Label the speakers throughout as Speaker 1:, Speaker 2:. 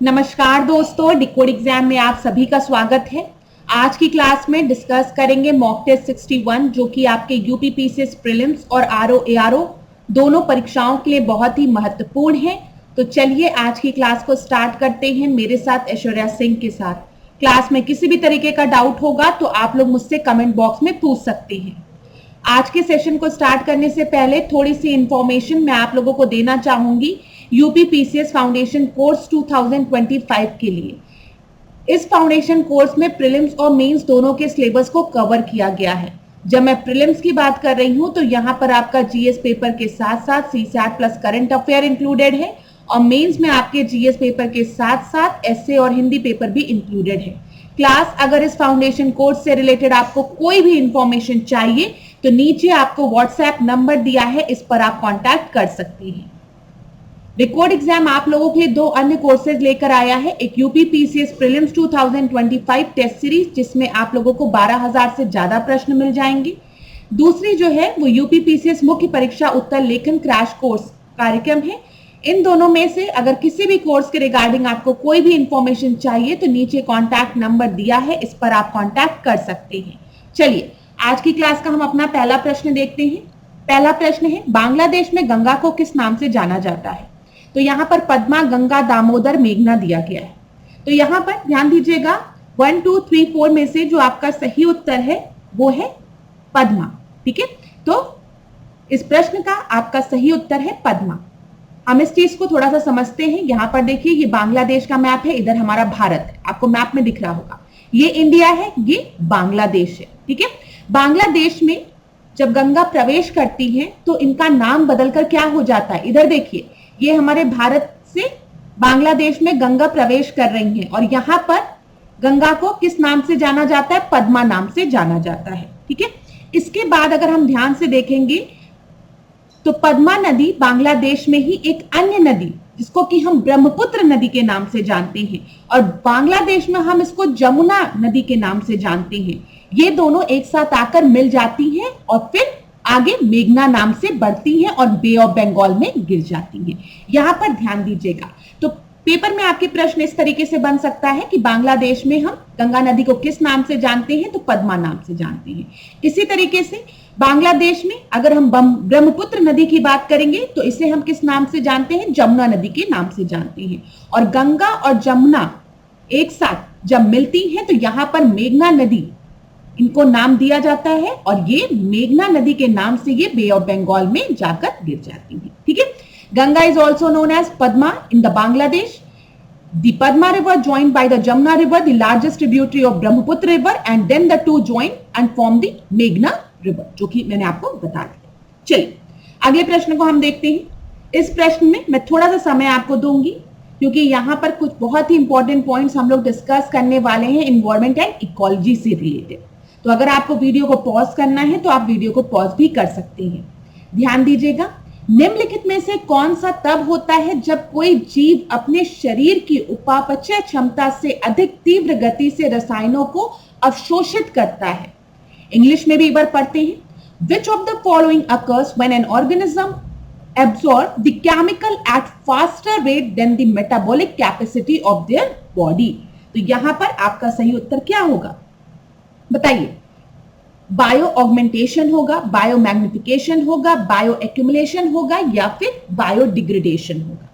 Speaker 1: नमस्कार दोस्तों, decode exam में आप सभी का स्वागत है। आज की क्लास में डिस्कस करेंगे मॉक टेस्ट 61 जो कि आपके यूपीपीसीएस प्रीलिम्स और आरओ एआरओ दोनों परीक्षाओं के लिए बहुत ही महत्वपूर्ण है। तो चलिए आज की क्लास को स्टार्ट करते हैं मेरे साथ ऐश्वर्या सिंह के साथ। क्लास में किसी भी तरीके का डाउट होगा तो आप लोग मुझसे कमेंट बॉक्स में पूछ सकते हैं। आज के सेशन को स्टार्ट करने से पहले थोड़ी सी इंफॉर्मेशन मैं आप लोगों को देना चाहूंगी यूपीपीसीएस फाउंडेशन कोर्स 2025 के लिए। इस फाउंडेशन कोर्स में प्रीलिम्स और मेंस दोनों के सिलेबस को कवर किया गया है। जब मैं प्रीलिम्स की बात कर रही हूं तो यहाँ पर आपका जीएस पेपर के साथ साथ CSAT plus current affair included है और मेंस में आपके जीएस पेपर के साथ साथ एसए और हिंदी पेपर भी इंक्लूडेड है। क्लास अगर इस फाउंडेशन कोर्स से रिलेटेड आपको कोई भी इंफॉर्मेशन चाहिए तो नीचे आपको व्हाट्सएप नंबर दिया है, इस पर आप कांटेक्ट कर सकती हैं। डिकोड एग्जाम आप लोगों के लिए दो अन्य कोर्सेज लेकर आया है। एक यूपीपीसीएस प्रीलिम्स 2025 टेस्ट सीरीज जिसमें आप लोगों को 12,000 से ज्यादा प्रश्न मिल जाएंगे। दूसरी जो है वो यूपीपीसीएस मुख्य परीक्षा उत्तर लेखन क्रैश कोर्स कार्यक्रम है। इन दोनों में से अगर किसी भी कोर्स के रिगार्डिंग आपको कोई भी इंफॉर्मेशन चाहिए तो नीचे कॉन्टैक्ट नंबर दिया है, इस पर आप कॉन्टैक्ट कर सकते हैं। चलिए आज की क्लास का हम अपना पहला प्रश्न देखते हैं। पहला प्रश्न है, बांग्लादेश में गंगा को किस नाम से जाना जाता है? तो यहाँ पर पद्मा, गंगा, दामोदर, मेघना दिया गया है। तो यहाँ पर ध्यान दीजिएगा 1, 2, 3, 4 में से जो आपका सही उत्तर है वो है पद्मा। ठीक है, तो इस प्रश्न का आपका सही उत्तर है पद्मा। हम इस चीज को थोड़ा सा समझते हैं। यहाँ पर देखिए ये बांग्लादेश का मैप है, इधर हमारा भारत है, आपको मैप में दिख रहा होगा। ये इंडिया है, ये बांग्लादेश है। ठीक है, बांग्लादेश में जब गंगा प्रवेश करती है तो इनका नाम बदलकर क्या हो जाता है? इधर देखिए ये हमारे भारत से बांग्लादेश में गंगा प्रवेश कर रही हैं और यहां पर गंगा को किस नाम से जाना जाता है? पद्मा नाम से जाना जाता है। ठीक है, इसके बाद अगर हम ध्यान से देखेंगे तो पद्मा नदी बांग्लादेश में ही एक अन्य नदी जिसको कि हम ब्रह्मपुत्र नदी के नाम से जानते हैं और बांग्लादेश में हम इसको जमुना नदी के नाम से जानते हैं। ये दोनों एक साथ आकर मिल जाती हैं और फिर आगे मेघना नाम से बढ़ती हैं और बे ऑफ बंगाल में गिर जाती हैं। यहां पर ध्यान दीजिएगा। तो पेपर में आपके प्रश्न इस तरीके से बन सकता है कि बांग्लादेश में हम गंगा नदी को किस नाम से जानते हैं? तो पद्मा नाम से जानते हैं। इसी तरीके से बांग्लादेश में अगर हम ब्रह्मपुत्र नदी की बात करेंगे तो इसे हम किस नाम से जानते हैं? जमुना नदी के नाम से जानते हैं। और गंगा और जमुना एक साथ जब मिलती हैं तो यहां पर मेघना नदी इनको नाम दिया जाता है और ये मेघना नदी के नाम से ये बे ऑफ बंगाल में जाकर गिर जाती है। ठीक है, Ganga is also known as Padma in the Bangladesh. The Padma river joined by the Jamuna river, the largest tributary of Brahmaputra river, and then the two join and form the मेघना रिवर, जो कि मैंने आपको बता दिया। चलिए अगले प्रश्न को हम देखते हैं। इस प्रश्न में मैं थोड़ा सा समय आपको दूंगी क्योंकि यहां पर कुछ बहुत ही इंपॉर्टेंट पॉइंट्स हम लोग डिस्कस करने वाले हैं एनवायरमेंट एंड इकोलॉजी से रिलेटेड। तो अगर आपको वीडियो को पॉज करना है तो आप वीडियो को पॉज भी कर सकते हैं। ध्यान दीजिएगा, निम्नलिखित में से कौन सा तब होता है जब कोई जीव अपने शरीर की उपापचय क्षमता से अधिक तीव्र गति से रसायनों को अवशोषित करता है? इंग्लिश में भी एक बार पढ़ते हैं। Which of the following occurs when an organism absorb the chemical at faster rate than the metabolic capacity of their body? तो यहां पर आपका सही उत्तर क्या होगा बताइए? बायो ऑगमेंटेशन होगा, बायो मैग्निफिकेशन होगा, बायो एक्यूमुलेशन होगा या फिर बायो डिग्रेडेशन होगा?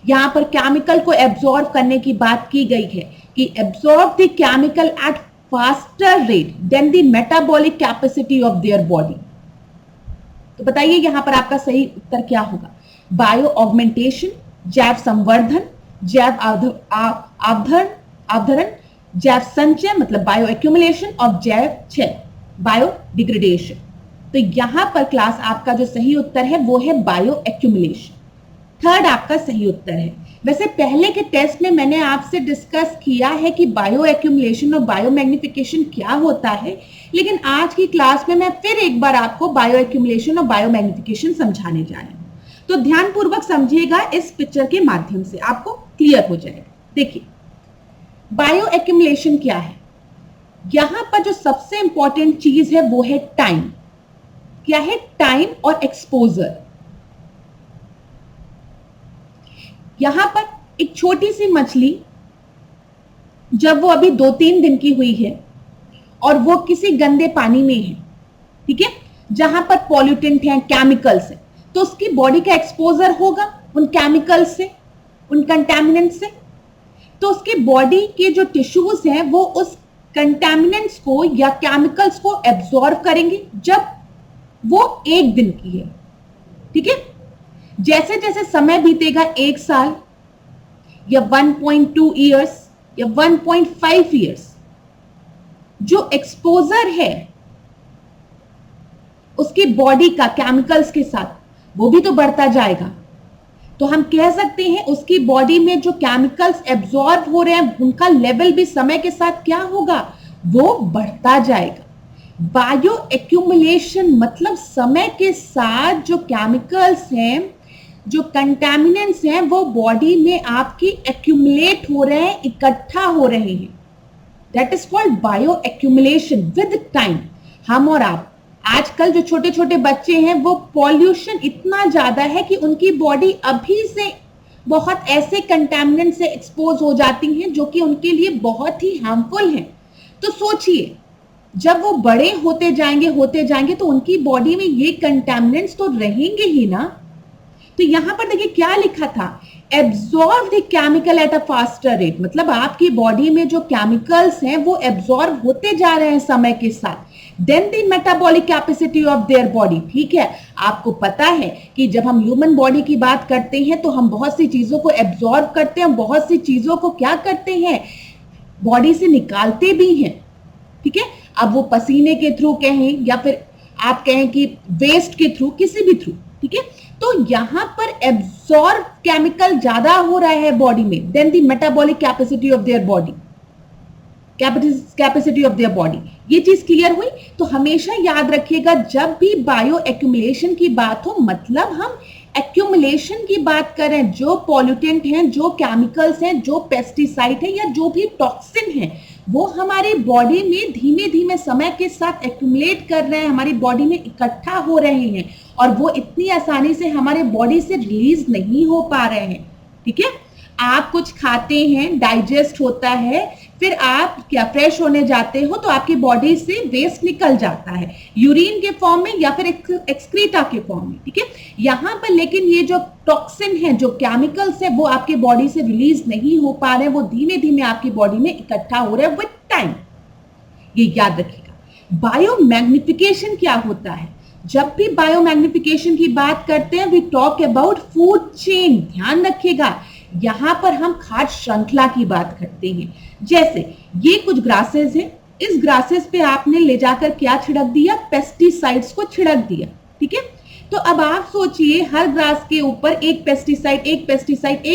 Speaker 1: यहां पर केमिकल को एब्जॉर्ब करने की बात की गई है कि absorb the chemical at faster rate than the metabolic capacity of their body. तो बताइए यहां पर आपका सही उत्तर क्या होगा? बायो ऑगमेंटेशन, जैव संवर्धन, जैव अवधरण, जैव संचय मतलब बायो एक्यूमुलेशन और जैव क्षय बायो डिग्रेडेशन। तो यहां पर क्लास आपका जो सही उत्तर है वो है बायो एक्यूमुलेशन। थर्ड आपका सही उत्तर है। वैसे पहले के टेस्ट में मैंने आपसे डिस्कस किया है कि बायो एक्यूमुलेशन और बायो मैग्निफिकेशन क्या होता है, लेकिन आज की क्लास में मैं फिर एक बार आपको बायो एक्यूमुलेशन और बायो मैग्निफिकेशन समझाने जा रही हूं। तो ध्यानपूर्वक समझिएगा, इस पिक्चर के माध्यम से आपको क्लियर हो जाएगा। देखिए बायो एक्यूमुलेशन क्या है? यहां पर जो सबसे इंपॉर्टेंट चीज है वो है टाइम। क्या है? टाइम और एक्सपोजर। यहां पर एक छोटी सी मछली जब वो अभी 2-3 दिन की हुई है और वो किसी गंदे पानी में है, ठीक है, जहां पर पॉल्यूटेंट हैं, केमिकल्स हैं, तो उसकी बॉडी का एक्सपोजर होगा उन केमिकल्स से, उन कंटेमिनेंट से। तो उसकी बॉडी के जो टिश्यूज हैं वो उस कंटेमिनेंट्स को या केमिकल्स को एब्जॉर्ब करेंगे जब वो 1 दिन की है, ठीक है। जैसे जैसे समय बीतेगा, 1 साल या 1.2 ईयर्स या 1.5 ईयर्स, जो एक्सपोजर है उसकी बॉडी का केमिकल्स के साथ वो भी तो बढ़ता जाएगा। तो हम कह सकते हैं उसकी बॉडी में जो केमिकल्स एब्जॉर्ब हो रहे हैं उनका लेवल भी समय के साथ क्या होगा, वो बढ़ता जाएगा। बायो एक्यूमुलेशन मतलब समय के साथ जो केमिकल्स हैं, जो कंटेमिनेंट्स हैं, वो बॉडी में आपकी एक्यूमुलेट हो रहे हैं, इकट्ठा हो रहे हैं। That is called bio accumulation with time. हम और आप आजकल जो छोटे छोटे बच्चे हैं वो पॉल्यूशन इतना ज्यादा है कि उनकी बॉडी अभी से बहुत ऐसे कंटेमिनेंट से एक्सपोज हो जाती हैं जो कि उनके लिए बहुत ही हार्मफुल हैं। तो सोचिए जब वो बड़े होते जाएंगे तो उनकी बॉडी में ये कंटेमिनेंट्स तो रहेंगे ही ना। तो यहां पर देखिए क्या लिखा था, absorb the chemical at a faster rate, मतलब आपकी बॉडी में जो केमिकल्स हैं वो एब्जॉर्ब होते जा रहे हैं समय के साथ। Than the metabolic capacity of their body, ठीक है। आपको पता है कि जब हम ह्यूमन बॉडी की बात करते हैं तो हम बहुत सी चीजों को एब्जॉर्ब करते हैं, बहुत सी चीजों को क्या करते हैं, बॉडी से निकालते भी हैं, ठीक है। अब वो पसीने के थ्रू कहें या फिर आप कहें कि वेस्ट के थ्रू, किसी भी थ्रू, ठीक है। तो यहां पर एब्जॉर्ब केमिकल ज्यादा हो रहा है बॉडी में than the metabolic capacity of their body, capacity of their body. ये चीज क्लियर हुई। तो हमेशा याद रखिएगा जब भी बायो एक्यूमुलेशन की बात हो, मतलब हम एक्यूमुलेशन की बात करें, जो पॉल्यूटेंट हैं, जो केमिकल्स हैं, जो पेस्टिसाइड है या जो भी टॉक्सिन है, वो हमारी बॉडी में धीमे धीमे समय के साथ एक्यूमुलेट कर रहे हैं, हमारी बॉडी में इकट्ठा हो रहे हैं और वो इतनी आसानी से हमारे बॉडी से रिलीज नहीं हो पा रहे हैं, ठीक है। आप कुछ खाते हैं, डाइजेस्ट होता है, फिर आप क्या फ्रेश होने जाते हो तो आपकी बॉडी से वेस्ट निकल जाता है यूरिन के फॉर्म में या फिर एक्सक्रीटा के फॉर्म में, ठीक है। यहां पर लेकिन ये जो टॉक्सिन है, जो केमिकल्स है, वो आपकी बॉडी से रिलीज नहीं हो पा रहे हैं, वो धीमे धीमे आपकी बॉडी में इकट्ठा हो रहे हैं विद टाइम। ये याद रखिएगा। बायोमैग्निफिकेशन क्या होता है, जब भी बायोमैग्निफिकेशन की बात करते हैं we talk about food chain. ध्यान रखिएगा यहां पर हम खाद्य श्रृंखला की बात करते हैं। जैसे ये कुछ ग्रासेस हैं, इस ग्रासेस पे आपने ले जाकर क्या छिड़क दिया, पेस्टिसाइड्स को छिड़क दिया, ठीक है। तो अब आप सोचिए हर ग्रास के ऊपर एक पेस्टिसाइड,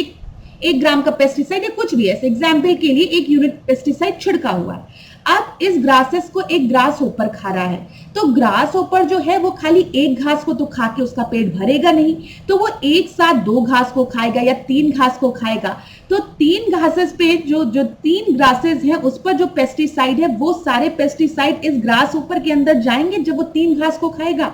Speaker 1: एक ग्राम का पेस्टिसाइड या कुछ भी ऐसे एग्जाम्पल के लिए 1 यूनिट पेस्टिसाइड छिड़का हुआ है। अब इस ग्रासेस को एक ग्रास ऊपर खा रहा है, तो ग्रास ऊपर जो है वो खाली एक घास को तो खा के उसका पेट भरेगा नहीं, तो वो एक साथ 2 घास को खाएगा या 3 घास को खाएगा। तो 3 घासेस पे जो 3 ग्रासेस हैं उस पर जो पेस्टिसाइड है वो सारे पेस्टिसाइड इस ग्रास ऊपर के अंदर जाएंगे जब वो 3 घास को खाएगा।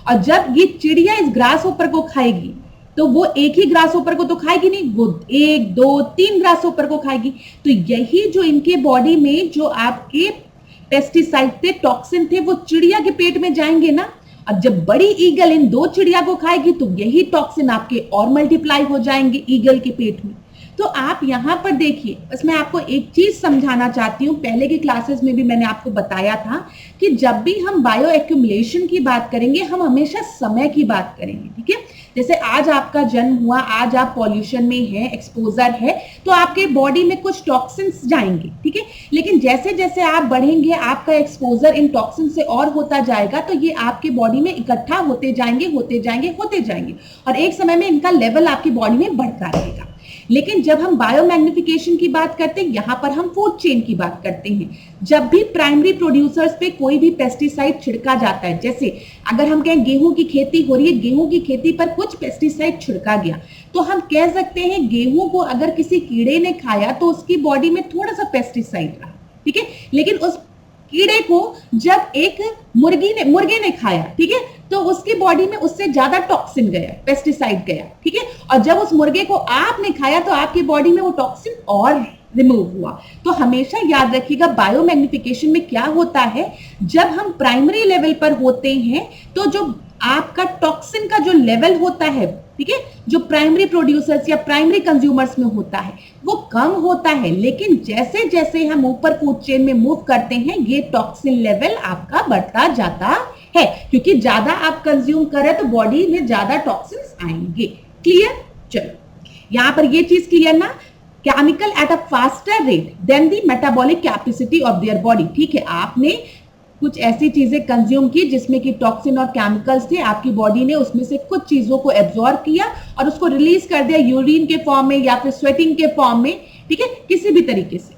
Speaker 1: और जब ये चिड़िया इस ग्रास ऊपर को खाएगी तो वो एक ही ग्रास ऊपर को तो खाएगी नहीं, वो 1, 2, 3 ग्रास ऊपर को खाएगी। तो यही जो इनके बॉडी में जो आपके पेस्टिसाइड थे, टॉक्सिन थे, वो चिड़िया के पेट में जाएंगे ना। अब जब बड़ी ईगल इन 2 चिड़िया को खाएगी तो यही टॉक्सिन आपके और मल्टीप्लाई हो जाएंगे ईगल के पेट में। तो आप यहां पर देखिए, बस मैं आपको एक चीज समझाना चाहती हूं, पहले की क्लासेस में भी मैंने आपको बताया था कि जब भी हम बायो एक्यूमुलेशन की बात करेंगे हम हमेशा समय की बात करेंगे, ठीक है। जैसे आज आपका जन्म हुआ, आज आप पॉल्यूशन में है, एक्सपोजर है, तो आपके बॉडी में कुछ टॉक्सिन्स जाएंगे, ठीक है। लेकिन जैसे जैसे आप बढ़ेंगे आपका एक्सपोजर इन टॉक्सिन से और होता जाएगा, तो ये आपके बॉडी में इकट्ठा होते जाएंगे और एक समय में इनका लेवल आपकी बॉडी में बढ़ता रहेगा। लेकिन जब हम बायोमैग्निफिकेशन की बात करते हैं, यहां पर हम फूड चेन की बात करते हैं। जब भी प्राइमरी प्रोड्यूसर्स पे कोई भी पेस्टिसाइड छिड़का जाता है, जैसे अगर हम कहें गेहूं की खेती हो रही है, गेहूं की खेती पर कुछ पेस्टिसाइड छिड़का गया, तो हम कह सकते हैं गेहूं को अगर किसी कीड़े ने खाया तो उसकी बॉडी में थोड़ा सा पेस्टिसाइड रहा, ठीक है। लेकिन उस कीड़े को जब एक मुर्गे ने खाया, ठीक है, तो उसकी बॉडी में उससे ज्यादा टॉक्सिन गया, पेस्टिसाइड गया, ठीक है, और जब उस मुर्गे को आपने खाया तो आपकी बॉडी में वो टॉक्सिन और रिमूव हुआ। तो हमेशा याद रखिएगा बायोमैग्निफिकेशन में क्या होता है, जब हम प्राइमरी लेवल पर होते हैं तो जो आपका टॉक्सिन का जो लेवल होता है, ठीक है, जो प्राइमरी प्रोड्यूसर्स या प्राइमरी कंज्यूमर्स में होता है वो कम होता है, लेकिन जैसे जैसे हम ऊपर फूड चेन में मूव करते हैं ये टॉक्सिन लेवल आपका बढ़ता जाता है, क्योंकि ज्यादा आप कंज्यूम करें तो बॉडी में ज्यादा टॉक्सिन्स आएंगे। क्लियर? चलो यहां पर ये चीज क्लियर ना, chemical at a faster rate than the metabolic capacity of their body. ठीक है, आपने कुछ ऐसी चीजें कंज्यूम की जिसमें कि टॉक्सिन और केमिकल्स थे, आपकी बॉडी ने उसमें से कुछ चीजों को एब्जॉर्ब किया और उसको रिलीज कर दिया यूरिन के फॉर्म में या फिर स्वेटिंग के फॉर्म में, ठीक है, किसी भी तरीके से।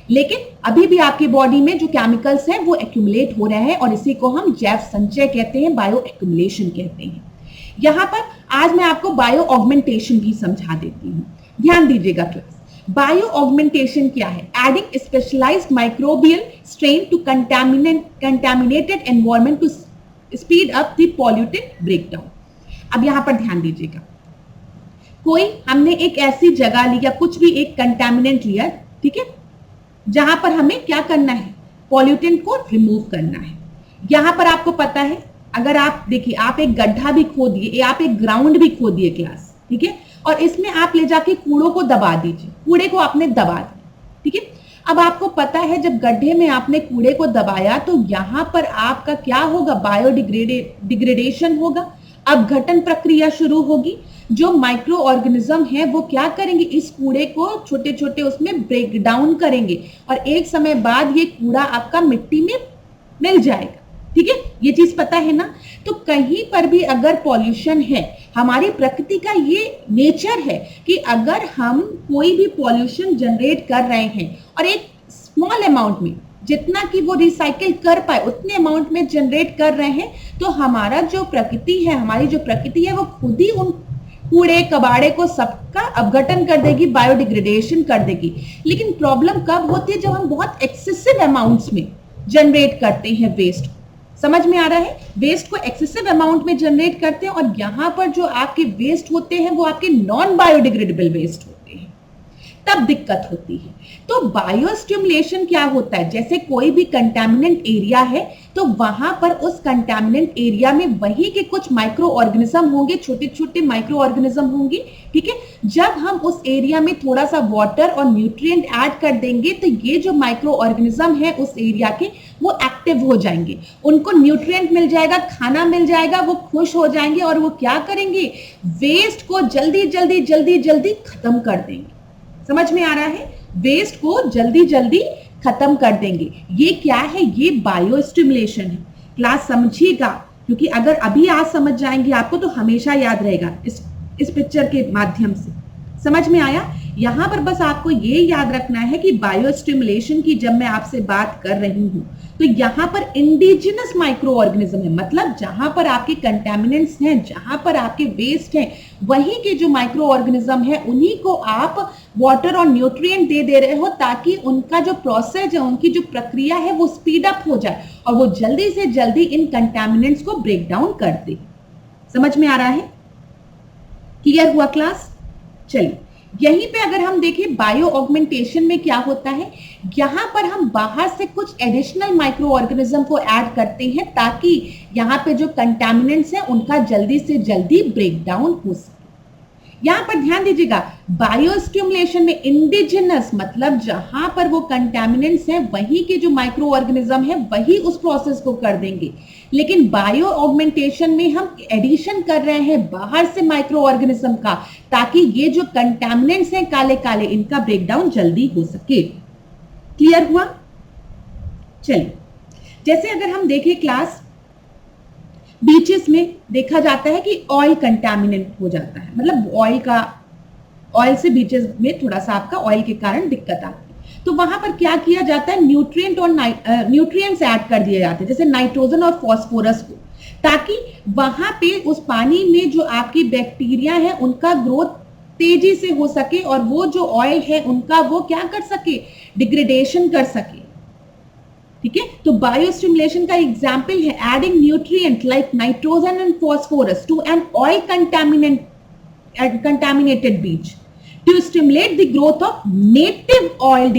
Speaker 1: लेकिन अभी भी आपकी बॉडी में जो केमिकल्स हैं वो एक्यूमुलेट हो रहे हैं और इसी को हम जैव संचय कहते हैं, बायो एक्यूमुलेशन कहते हैं। यहां पर आज मैं आपको बायो ऑगमेंटेशन भी समझा देती हूँ, ध्यान दीजिएगा क्लास। बायो ऑगमेंटेशन क्या है? Adding specialised microbial strain to contaminated environment to speed up the pollutant breakdown. अब यहां पर ध्यान दीजिएगा, कोई हमने एक ऐसी जगह ली या कुछ भी एक कंटामिनेंट लिया, ठीक है, जहां पर हमें क्या करना है, पॉल्यूटेंट को रिमूव करना है। यहां पर आपको पता है, अगर आप देखिए, आप एक गड्ढा भी खोदिए या आप एक ग्राउंड भी खोदिए क्लास, ठीक है, और इसमें आप ले जाके कूड़ों को दबा दीजिए, कूड़े को आपने दबा दिया, ठीक है। अब आपको पता है जब गड्ढे में आपने कूड़े को दबाया तो यहां पर आपका क्या होगा, बायोडिग्रेडेशन होगा, अपघटन प्रक्रिया शुरू होगी। जो माइक्रो ऑर्गेनिज्म है वो क्या करेंगे, इस कूड़े को छोटे छोटे उसमें ब्रेक डाउन करेंगे और एक समय बाद ये कूड़ा आपका मिट्टी में मिल जाएगा, ठीक है, ये चीज पता है ना। तो कहीं पर भी अगर पॉल्यूशन है, हमारी प्रकृति का ये नेचर है कि अगर हम कोई भी पॉल्यूशन जनरेट कर रहे हैं और एक स्मॉल अमाउंट में, जितना कि वो रिसाइकिल कर पाए उतने अमाउंट में जनरेट कर रहे हैं, तो हमारा जो प्रकृति है, हमारी जो प्रकृति है वो खुद ही उन कूड़े कबाड़े को सबका अपघटन कर देगी, बायोडिग्रेडेशन कर देगी। लेकिन प्रॉब्लम कब होती है, जब हम बहुत एक्सेसिव अमाउंट्स में जनरेट करते हैं वेस्ट। समझ में आ रहा है, वेस्ट को एक्सेसिव अमाउंट में जनरेट करते हैं और यहां पर जो आपके वेस्ट होते हैं वो आपके नॉन बायोडिग्रेडेबल वेस्ट होते हैं, तब दिक्कत होती है। तो बायोस्टिमुलेशन क्या होता है, जैसे कोई भी कंटामिनेंट एरिया है तो वहां पर उस कंटामिनेंट एरिया में वही के कुछ माइक्रो ऑर्गेनिज्म होंगे, छोटे छोटे माइक्रो ऑर्गेनिज्म होंगे, ठीक है। जब हम उस एरिया में थोड़ा सा वाटर और न्यूट्रिएंट ऐड कर देंगे तो ये जो माइक्रो ऑर्गेनिज्म है उस एरिया के वो एक्टिव हो जाएंगे, उनको न्यूट्रिएंट मिल जाएगा, खाना मिल जाएगा, वो खुश हो जाएंगे और वो क्या करेंगे, वेस्ट को जल्दी जल्दी जल्दी जल्दी खत्म कर देंगे। समझ में आ रहा है, वेस्ट को जल्दी जल्दी खत्म कर देंगे। ये क्या है, ये बायोस्टिमुलेशन है। क्लास समझिएगा, क्योंकि अगर अभी आज समझ जाएंगे आपको तो हमेशा याद रहेगा इस पिक्चर के माध्यम से। समझ में आया? यहां पर बस आपको ये याद रखना है कि बायोस्टिमुलेशन की जब मैं आपसे बात कर रही हूं तो यहां पर इंडिजिनस माइक्रो ऑर्गेनिज्म है, मतलब जहां पर आपके कंटामिनेंट्स हैं, जहां पर आपके वेस्ट हैं, वहीं के जो माइक्रो ऑर्गेनिज्म है उन्हीं को आप वाटर और न्यूट्रिएंट दे रहे हो ताकि उनका जो प्रोसेस है, उनकी जो प्रक्रिया है वो स्पीड अप हो जाए और वो जल्दी से जल्दी इन कंटामिनेंट्स को ब्रेक डाउन कर दे। समझ में आ रहा है? क्लियर हुआ क्लास? चलिए, यहीं पे अगर हम देखें बायो ऑगमेंटेशन में क्या होता है, यहां पर हम बाहर से कुछ एडिशनल माइक्रो ऑर्गेनिज्म को ऐड करते हैं ताकि यहां पे जो कंटामिनेंट्स हैं उनका जल्दी से जल्दी ब्रेक डाउन हो सके। यहां पर ध्यान दीजिएगा, बायोस्टिमुलेशन में इंडिजिनस मतलब जहां पर वो कंटामिनेंट्स हैं वहीं के जो माइक्रो ऑर्गेनिज्म है वही उस प्रोसेस को कर देंगे। लेकिन बायो ऑगमेंटेशन में हम एडिशन कर रहे हैं बाहर से माइक्रो ऑर्गेनिज्म का ताकि ये जो कंटामिनेंट्स हैं काले काले, इनका ब्रेकडाउन जल्दी हो सके। क्लियर हुआ? चलिए, जैसे अगर हम देखें क्लास, बीचेस में देखा जाता है कि ऑयल कंटामिनेंट हो जाता है, मतलब ऑयल से बीचेस में थोड़ा सा आपका ऑयल के कारण दिक्कत आती है, तो वहां पर क्या किया जाता है, न्यूट्रिएंट और न्यूट्रिएंट्स ऐड कर दिए जाते हैं, जैसे नाइट्रोजन और फास्फोरस को, ताकि वहां पे उस पानी में जो आपकी बैक्टीरिया है उनका ग्रोथ तेजी से हो सके और वो जो ऑयल है उनका वो क्या कर सके, डिग्रेडेशन कर सके। ठीक है। तो बायोस्टिमुलेशन का एग्जाम्पल है adding nutrient like nitrogen and phosphorus to an oil contaminated beach to stimulate the growth of native oil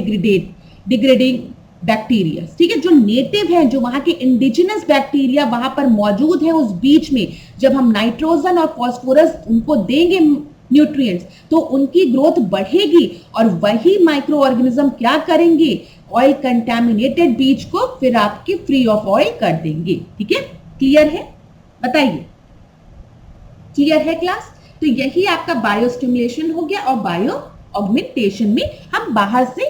Speaker 1: degrading bacteria. ठीक है, जो नेटिव है, जो वहां के इंडिजिनस बैक्टीरिया वहां पर मौजूद है उस बीच में, जब हम नाइट्रोजन और फॉस्फोरस उनको देंगे न्यूट्रिएंट्स, तो उनकी ग्रोथ बढ़ेगी और वही माइक्रो ऑर्गेनिज्म क्या करेंगे, ऑयल कंटामिनेटेड बीच को फिर आपके फ्री ऑफ ऑयल कर देंगे। ठीक है, क्लियर है? बताइए, क्लियर है क्लास? तो यही आपका बायोस्टिमुलेशन हो गया। और बायो ऑगमेंटेशन में हम बाहर से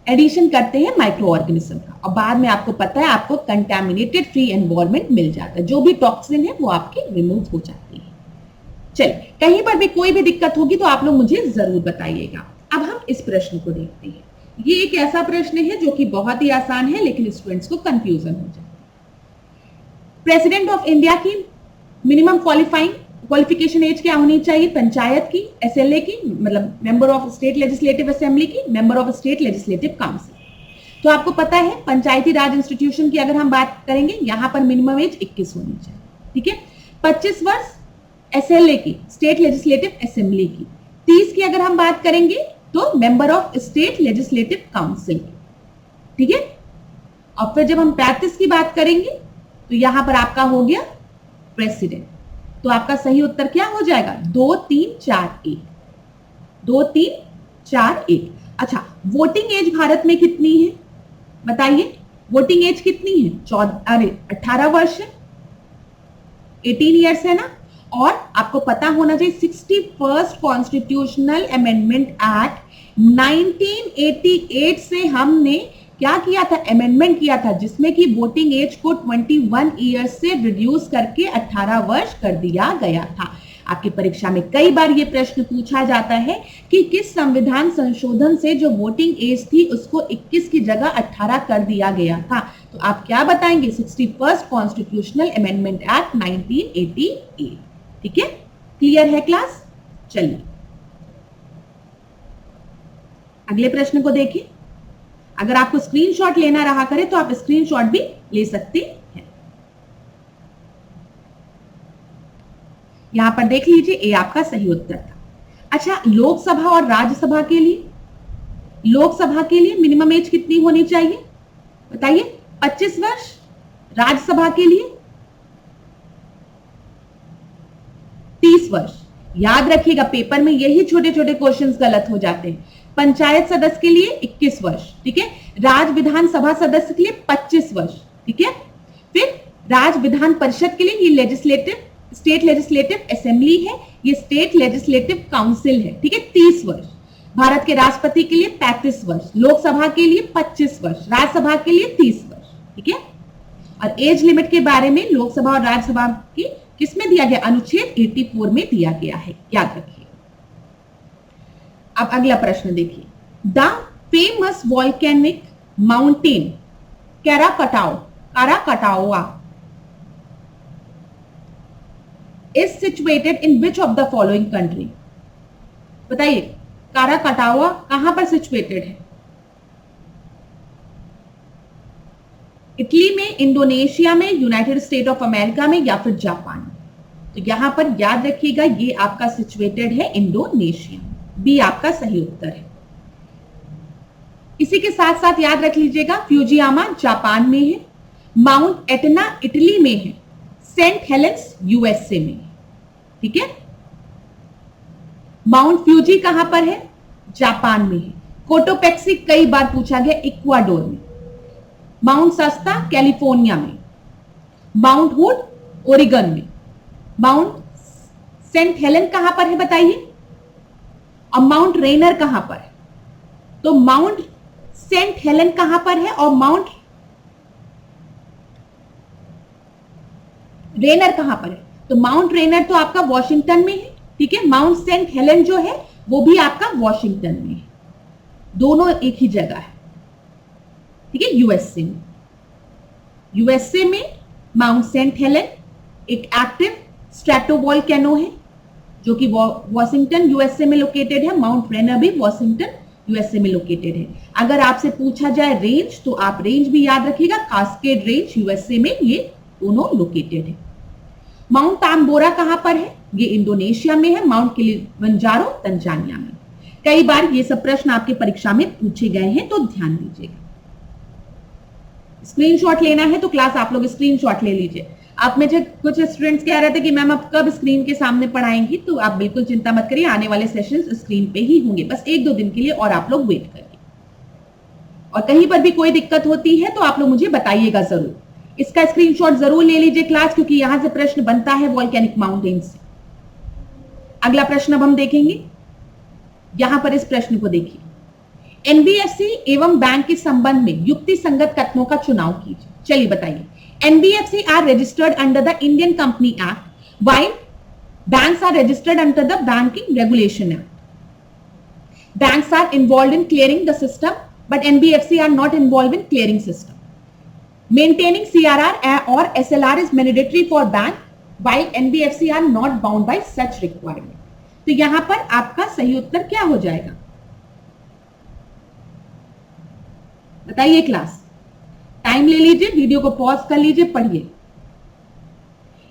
Speaker 1: एडिशन करते हैं माइक्रो ऑर्गेनिज्म का, और बाद में आपको पता है आपको कंटामिनेटेड फ्री एनवायरनमेंट मिल जाता है, जो भी टॉक्सिन है वो आपकी रिमूव हो जाती है। चलिए, कहीं पर भी कोई भी दिक्कत होगी तो आप लोग मुझे जरूर बताइएगा। अब हम इस प्रश्न को देखते हैं। ये एक ऐसा प्रश्न है जो कि बहुत ही आसान है, लेकिन स्टूडेंट्स को कंफ्यूजन हो जाता है। प्रेसिडेंट ऑफ इंडिया की मिनिमम क्वालिफिकेशन एज क्या होनी चाहिए? पंचायत की, एसएलए की, मतलब member of state legislative assembly की, member of state legislative council. तो आपको पता है पंचायती राज इंस्टीट्यूशन की अगर हम बात करेंगे, यहां पर मिनिमम एज 21 होनी चाहिए। ठीक है, 25 वर्ष एसएलए की, स्टेट लेजिस्लेटिव असेंबली की। 30 की अगर हम बात करेंगे तो member of state legislative council की। ठीक है, और फिर जब हम 35 की बात करेंगे तो यहां पर आपका हो गया प्रेसिडेंट। तो आपका सही उत्तर क्या हो जाएगा? 2 3 4 1, 2 3 4 1। अच्छा, वोटिंग एज भारत में कितनी है बताइए? वोटिंग एज कितनी है? 18 वर्ष है, 18 ईयर्स है ना। और आपको पता होना चाहिए 61st कॉन्स्टिट्यूशनल अमेंडमेंट एक्ट 1988 से हमने क्या किया था? अमेंडमेंट किया था, जिसमें कि वोटिंग एज को 21 ईयर्स से रिड्यूस करके 18 वर्ष कर दिया गया था। आपकी परीक्षा में कई बार यह प्रश्न पूछा जाता है कि किस संविधान संशोधन से जो वोटिंग एज थी उसको 21 की जगह 18 कर दिया गया था। तो आप क्या बताएंगे? 61st constitutional amendment act 1988। ठीक है, क्लियर है क्लास? चलिए अगले प्रश्न को देखिए। अगर आपको स्क्रीनशॉट लेना रहा करे तो आप स्क्रीनशॉट भी ले सकते हैं। यहां पर देख लीजिए, ए आपका सही उत्तर था। अच्छा, लोकसभा और राज्यसभा के लिए, लोकसभा के लिए मिनिमम एज कितनी होनी चाहिए बताइए? 25 वर्ष। राज्यसभा के लिए 30 वर्ष। याद रखिएगा, पेपर में यही छोटे छोटे क्वेश्चंस गलत हो जाते हैं। पंचायत सदस्य के लिए 21 वर्ष। ठीक है, राज्य विधानसभा सदस्य के लिए 25 वर्ष। ठीक है, फिर राज्य विधान परिषद के लिए ये लेजिस्लेटिव, स्टेट लेजिस्लेटिव असेंबली है, ये स्टेट लेजिस्लेटिव काउंसिल है। ठीक है, 30 वर्ष। भारत के राष्ट्रपति के लिए 35 वर्ष, लोकसभा के लिए 25 वर्ष, राज्यसभा के लिए 30 वर्ष। ठीक है, और एज लिमिट के बारे में लोकसभा और राज्यसभा की किसमें दिया गया? अनुच्छेद 84 में दिया गया है, याद रखिए। अब अगला प्रश्न देखिए। The famous volcanic mountain Krakatoa is situated in which of the following country? बताइए, काराकाटावा कहां पर सिचुएटेड है? इटली में, इंडोनेशिया में, यूनाइटेड स्टेट ऑफ अमेरिका में, या फिर जापान में? तो यहां पर याद रखिएगा ये आपका सिचुएटेड है इंडोनेशिया। बी आपका सही उत्तर है। इसी के साथ साथ याद रख लीजिएगा फ्यूजियामा जापान में है, माउंट एटना इटली में है, सेंट हेलेंस यूएसए में है। ठीक है, माउंट फ्यूजी कहां पर है? जापान में है। कोटोपेक्सी कई बार पूछा गया, इक्वाडोर में। माउंट सस्ता कैलिफोर्निया में, माउंट हुड ओरिगन में, माउंट सेंट हेलेन कहां पर है बताइए? और माउंट रेनर कहां पर है? तो माउंट सेंट हेलेन कहां पर है और माउंट रेनर कहां पर है? तो माउंट रेनर तो आपका वॉशिंगटन में है। ठीक है, माउंट सेंट हेलेन जो है वो भी आपका वॉशिंगटन में है, दोनों एक ही जगह है। ठीक है, यूएसए में, यूएसए में माउंट सेंट हेलेन एक एक्टिव स्ट्रैटोवॉल्केनो है जो कि वॉशिंगटन यूएसए में लोकेटेड है। माउंट रेनर भी वॉशिंगटन यूएसए में लोकेटेड है। अगर आपसे पूछा जाए रेंज, तो आप रेंज भी याद रखिएगा, कास्केड रेंज यूएसए में ये दोनों लोकेटेड है। माउंट ताम्बोरा कहां पर है? ये इंडोनेशिया में है। माउंट किलिमंजारो तंजानिया में। कई बार ये सब प्रश्न आपके परीक्षा में पूछे गए हैं, तो ध्यान दीजिएगा। स्क्रीनशॉट लेना है तो क्लास आप लोग स्क्रीनशॉट ले लीजिए। आप में जो कुछ स्टूडेंट्स कह रहे थे कि मैम अब कब स्क्रीन के सामने पढ़ाएंगी, तो आप बिल्कुल चिंता मत करिए, आने वाले सेशंस स्क्रीन पे ही होंगे, बस 1-2 दिन के लिए और आप लोग वेट करिए। और कहीं पर भी कोई दिक्कत होती है तो आप लोग मुझे बताइएगा जरूर। इसका स्क्रीनशॉट जरूर ले लीजिए क्लास, क्योंकि यहां से प्रश्न बनता है वॉल्केनिक माउंटेन से। अगला प्रश्न अब हम देखेंगे। यहां पर इस प्रश्न को देखिए, एनबीएफसी एवं बैंक के संबंध में युक्ति संगत कथनों का चुनाव कीजिए। चलिए बताइए। NBFC are registered under the Indian company act while banks are registered under the banking regulation act. Banks are involve in clearing the system but NBFC are not involve in clearing system. Maintaining CRR or SLR is mandatory for bank while NBFC are not bound by such requirement. तो यहां पर आपका सही उत्तर क्या हो जाएगा? बताइए class. Time ले लीजिए, वीडियो को पॉज कर लीजिए, पढ़िए।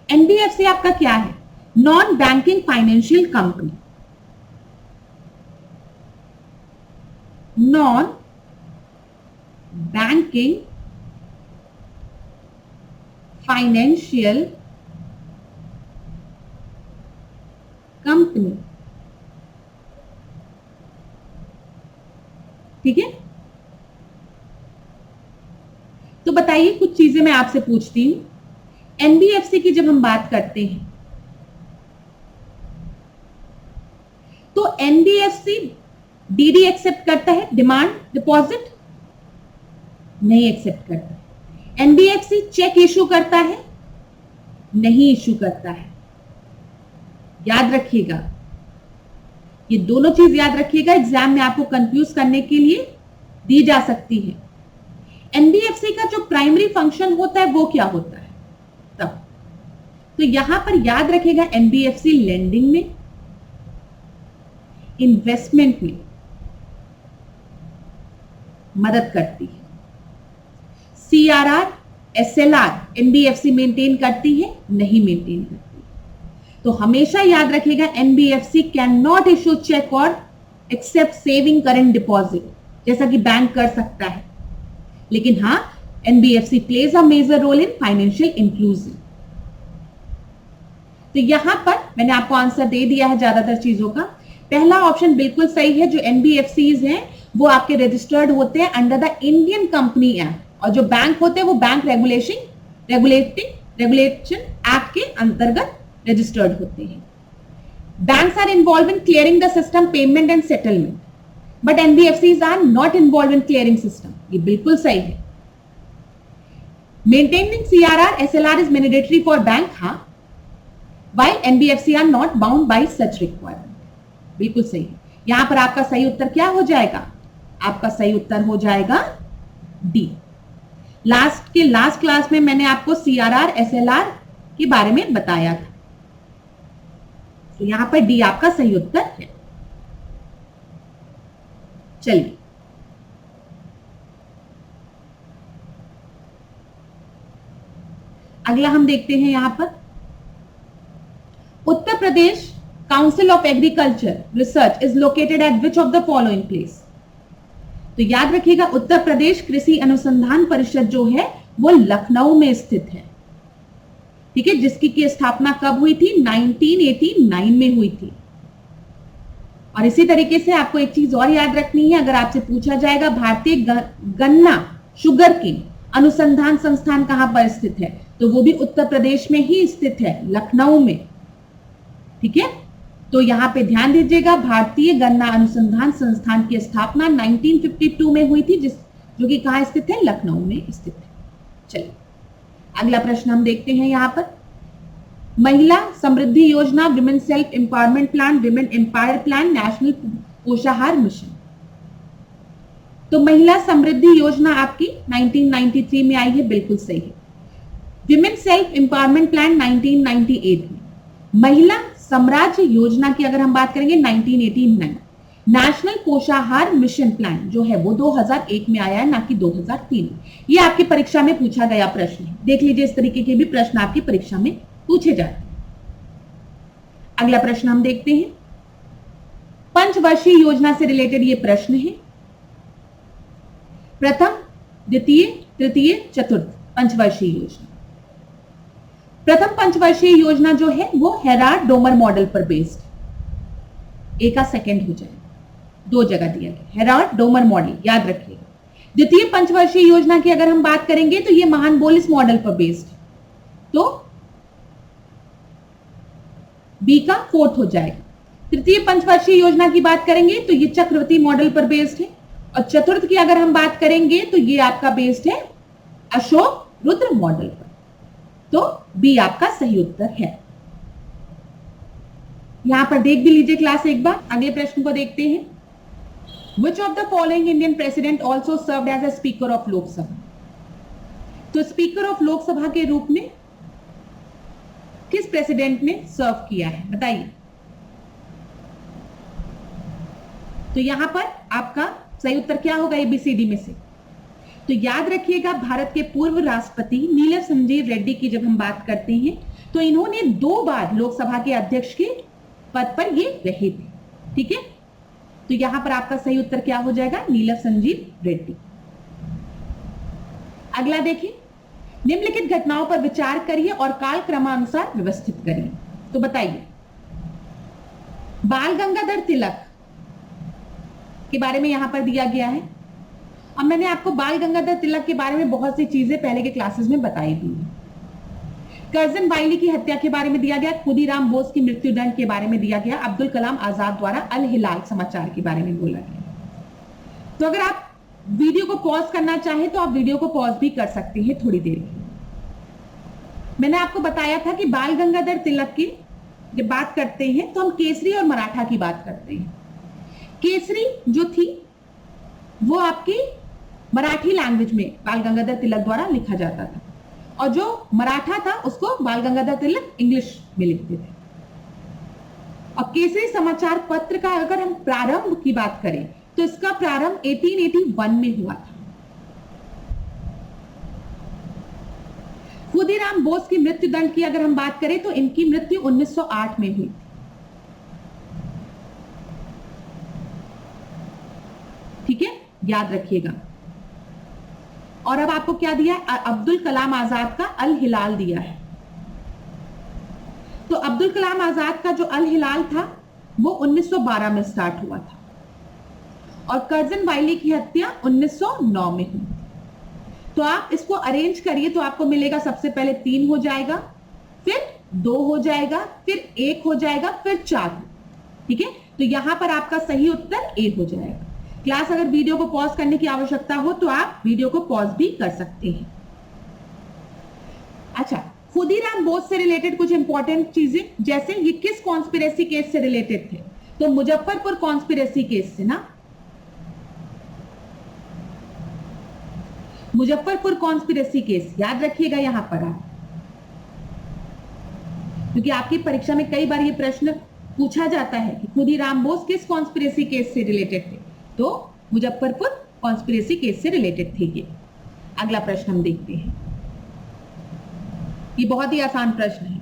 Speaker 1: एनबीएफसी आपका क्या है? Non banking financial company. Non banking financial company. ठीक है, तो बताइए, कुछ चीजें मैं आपसे पूछती हूं। एनबीएफसी की जब हम बात करते हैं तो एनबीएफसी डीडी एक्सेप्ट करता है, डिमांड डिपॉजिट नहीं एक्सेप्ट करता। एनबीएफसी चेक इशू करता है, नहीं इशू करता है। याद रखिएगा, ये दोनों चीज याद रखिएगा, एग्जाम में आपको कंफ्यूज करने के लिए दी जा सकती है। एनबीएफसी का जो प्राइमरी फंक्शन होता है वो क्या होता है तब, तो यहां पर याद रखिएगा, एनबीएफसी लेंडिंग में, इन्वेस्टमेंट में मदद करती है। सीआरआर, एसएलआर एनबीएफसी मेंटेन करती है, नहीं मेंटेन करती है। तो हमेशा याद रखिएगा, NBFC can not issue cheque और एक्सेप्ट सेविंग करंट डिपॉजिट, जैसा कि बैंक कर सकता है। लेकिन हाँ, NBFC plays a major role in financial inclusion. तो यहां पर मैंने आपको आंसर दे दिया है ज्यादातर चीजों का। पहला ऑप्शन बिल्कुल सही है, जो एनबीएफसीज हैं वो आपके रजिस्टर्ड होते हैं under the Indian company act, और जो बैंक होते हैं वो बैंक रेगुलेशन एक्ट के अंतर्गत रजिस्टर्ड होते हैं। Banks are involve in clearing the system, payment and settlement, but NBFCs are not involve in clearing system. ये बिल्कुल सही है। Maintaining CRR SLR is mandatory for bank, हाँ, while NBFC are not bound by such requirement. बिल्कुल सही है। यहां पर आपका सही उत्तर क्या हो जाएगा? आपका सही उत्तर हो जाएगा डी। लास्ट क्लास में मैंने आपको सीआरआर एसएलआर के बारे में बताया था, तो यहां पर डी आपका सही उत्तर है। चलिए अगला हम देखते हैं। यहां पर Uttar Pradesh council of agriculture research is located at which of the following place. तो याद रखिएगा, उत्तर प्रदेश कृषि अनुसंधान परिषद जो है वो लखनऊ में स्थित है। ठीक है, जिसकी की स्थापना कब हुई थी? 1989 में हुई थी। और इसी तरीके से आपको एक चीज और याद रखनी है, अगर आपसे पूछा जाएगा भारतीय गन्ना शुगर केन अनुसंधान संस्थान कहां पर स्थित है, तो वो भी उत्तर प्रदेश में ही स्थित है, लखनऊ में। ठीक है, तो यहां पे ध्यान दीजिएगा, भारतीय गन्ना अनुसंधान संस्थान की स्थापना 1952 में हुई थी, जो कि कहां स्थित है? लखनऊ में स्थित है। चलिए अगला प्रश्न हम देखते हैं। यहां पर Mahila Samriddhi Yojana, women self empowerment plan, women empire plan, national Poshahar mission. तो महिला समृद्धि योजना आपकी 1993 में आई है, बिल्कुल सही है। विमेन सेल्फ एम्पावरमेंट प्लान 1998 में। महिला साम्राज्य योजना की अगर हम बात करेंगे 1989। नेशनल पोषाहार मिशन प्लान जो है वो 2001 में आया है, ना कि 2003। ये आपकी परीक्षा में पूछा गया प्रश्न है। देख लीजिए, इस तरीके के भी प्रश्न आपकी परीक्षा में पूछे जाते हैं। अगला प्रश्न हम देखते हैं। पंचवर्षीय योजना से रिलेटेड ये प्रश्न है। प्रथम, द्वितीय, तृतीय, चतुर्थ पंचवर्षीय योजना। प्रथम पंचवर्षीय योजना जो है वो हेराल्ड डोमर मॉडल पर बेस्ड। ए का सेकंड हो जाए, दो जगह दिया गया, हेराल्ड डोमर मॉडल, याद रखिएगा। द्वितीय पंचवर्षीय योजना की अगर हम बात करेंगे तो ये महानबोलिस मॉडल पर बेस्ड, तो बी का फोर्थ हो जाएगा। तृतीय पंचवर्षीय योजना की बात करेंगे तो ये चक्रवर्ती मॉडल पर बेस्ड है, और चतुर्थ की अगर हम बात करेंगे तो ये आपका बेस्ड है अशोक रुद्र मॉडल पर, तो बी आपका सही उत्तर है। यहां पर देख भी लीजिए क्लास एक बार। अगले प्रश्न को देखते हैं। Which of the following Indian president also served as a speaker of लोक सभा? तो स्पीकर ऑफ लोकसभा के रूप में किस प्रेसिडेंट ने सर्व किया है, बताइए। तो यहां पर आपका सही उत्तर क्या होगा एबीसीडी में से? तो याद रखिएगा, भारत के पूर्व राष्ट्रपति नीलम संजीव रेड्डी की जब हम बात करते हैं तो इन्होंने 2 बार लोकसभा के अध्यक्ष के पद पर ये रहे थे, ठीक है। तो यहां पर आपका सही उत्तर क्या हो जाएगा, नीलम संजीव रेड्डी। अगला देखिए, निम्नलिखित घटनाओं पर विचार करिए और काल क्रमानुसार व्यवस्थित करिए। तो बताइए, बाल गंगाधर तिलक के बारे में यहां पर दिया गया है। अब मैंने आपको बाल गंगाधर तिलक के बारे में बहुत सी चीजें पहले के क्लासेस में बताई दी है। कर्जन वाइली की हत्या के बारे में दिया गया, खुदीराम बोस की मृत्युदंड के बारे में दिया गया, अब्दुल कलाम आजाद द्वारा अल हिलाल समाचार के बारे में बोला गया। तो अगर आप वीडियो को पॉज करना चाहें तो आप वीडियो को पॉज भी कर सकते हैं थोड़ी देर के लिए। मैंने आपको बताया था कि बाल गंगाधर तिलक की जब बात करते हैं तो हम केसरी और मराठा की बात करते हैं। केसरी जो थी वो आपकी मराठी लैंग्वेज में बाल गंगाधर तिलक द्वारा लिखा जाता था, और जो मराठा था उसको बाल गंगाधर तिलक इंग्लिश में लिखते थे। और केसरी समाचार पत्र का अगर हम प्रारंभ की बात करें तो इसका प्रारंभ 1881 में हुआ था। खुदीराम बोस की मृत्युदंड की अगर हम बात करें तो इनकी मृत्यु 1908 में हुई। ठीक है, याद रखिएगा। और अब आपको क्या दिया है, अब्दुल कलाम आजाद का अल हिलाल दिया है। तो अब्दुल कलाम आजाद का जो अल हिलाल था वो 1912 में स्टार्ट हुआ था, और कर्जन वाइली की हत्या 1909 में हुई। तो आप इसको अरेंज करिए तो आपको मिलेगा, सबसे पहले 3 हो जाएगा, फिर 2 हो जाएगा, फिर 1 हो जाएगा, फिर 4। ठीक है, तो यहां पर आपका सही उत्तर ए हो जाएगा। क्लास अगर वीडियो को पॉज करने की आवश्यकता हो तो आप वीडियो को पॉज भी कर सकते हैं। अच्छा, खुदीराम बोस से रिलेटेड कुछ इंपॉर्टेंट चीजें, जैसे ये किस कॉन्स्पिरेसी केस से रिलेटेड थे? तो मुजफ्फरपुर कॉन्स्पिरेसी केस से ना, मुजफ्फरपुर कॉन्स्पिरेसी केस याद रखिएगा यहां पर आप, क्योंकि आपकी परीक्षा में कई बार ये प्रश्न पूछा जाता है कि खुदीराम बोस किस कॉन्स्पिरेसी केस से रिलेटेड थे। तो मुजफ्फरपुर कॉन्स्पिरेसी केस से रिलेटेड थे ये। अगला प्रश्न हम देखते हैं, ये बहुत ही आसान प्रश्न है,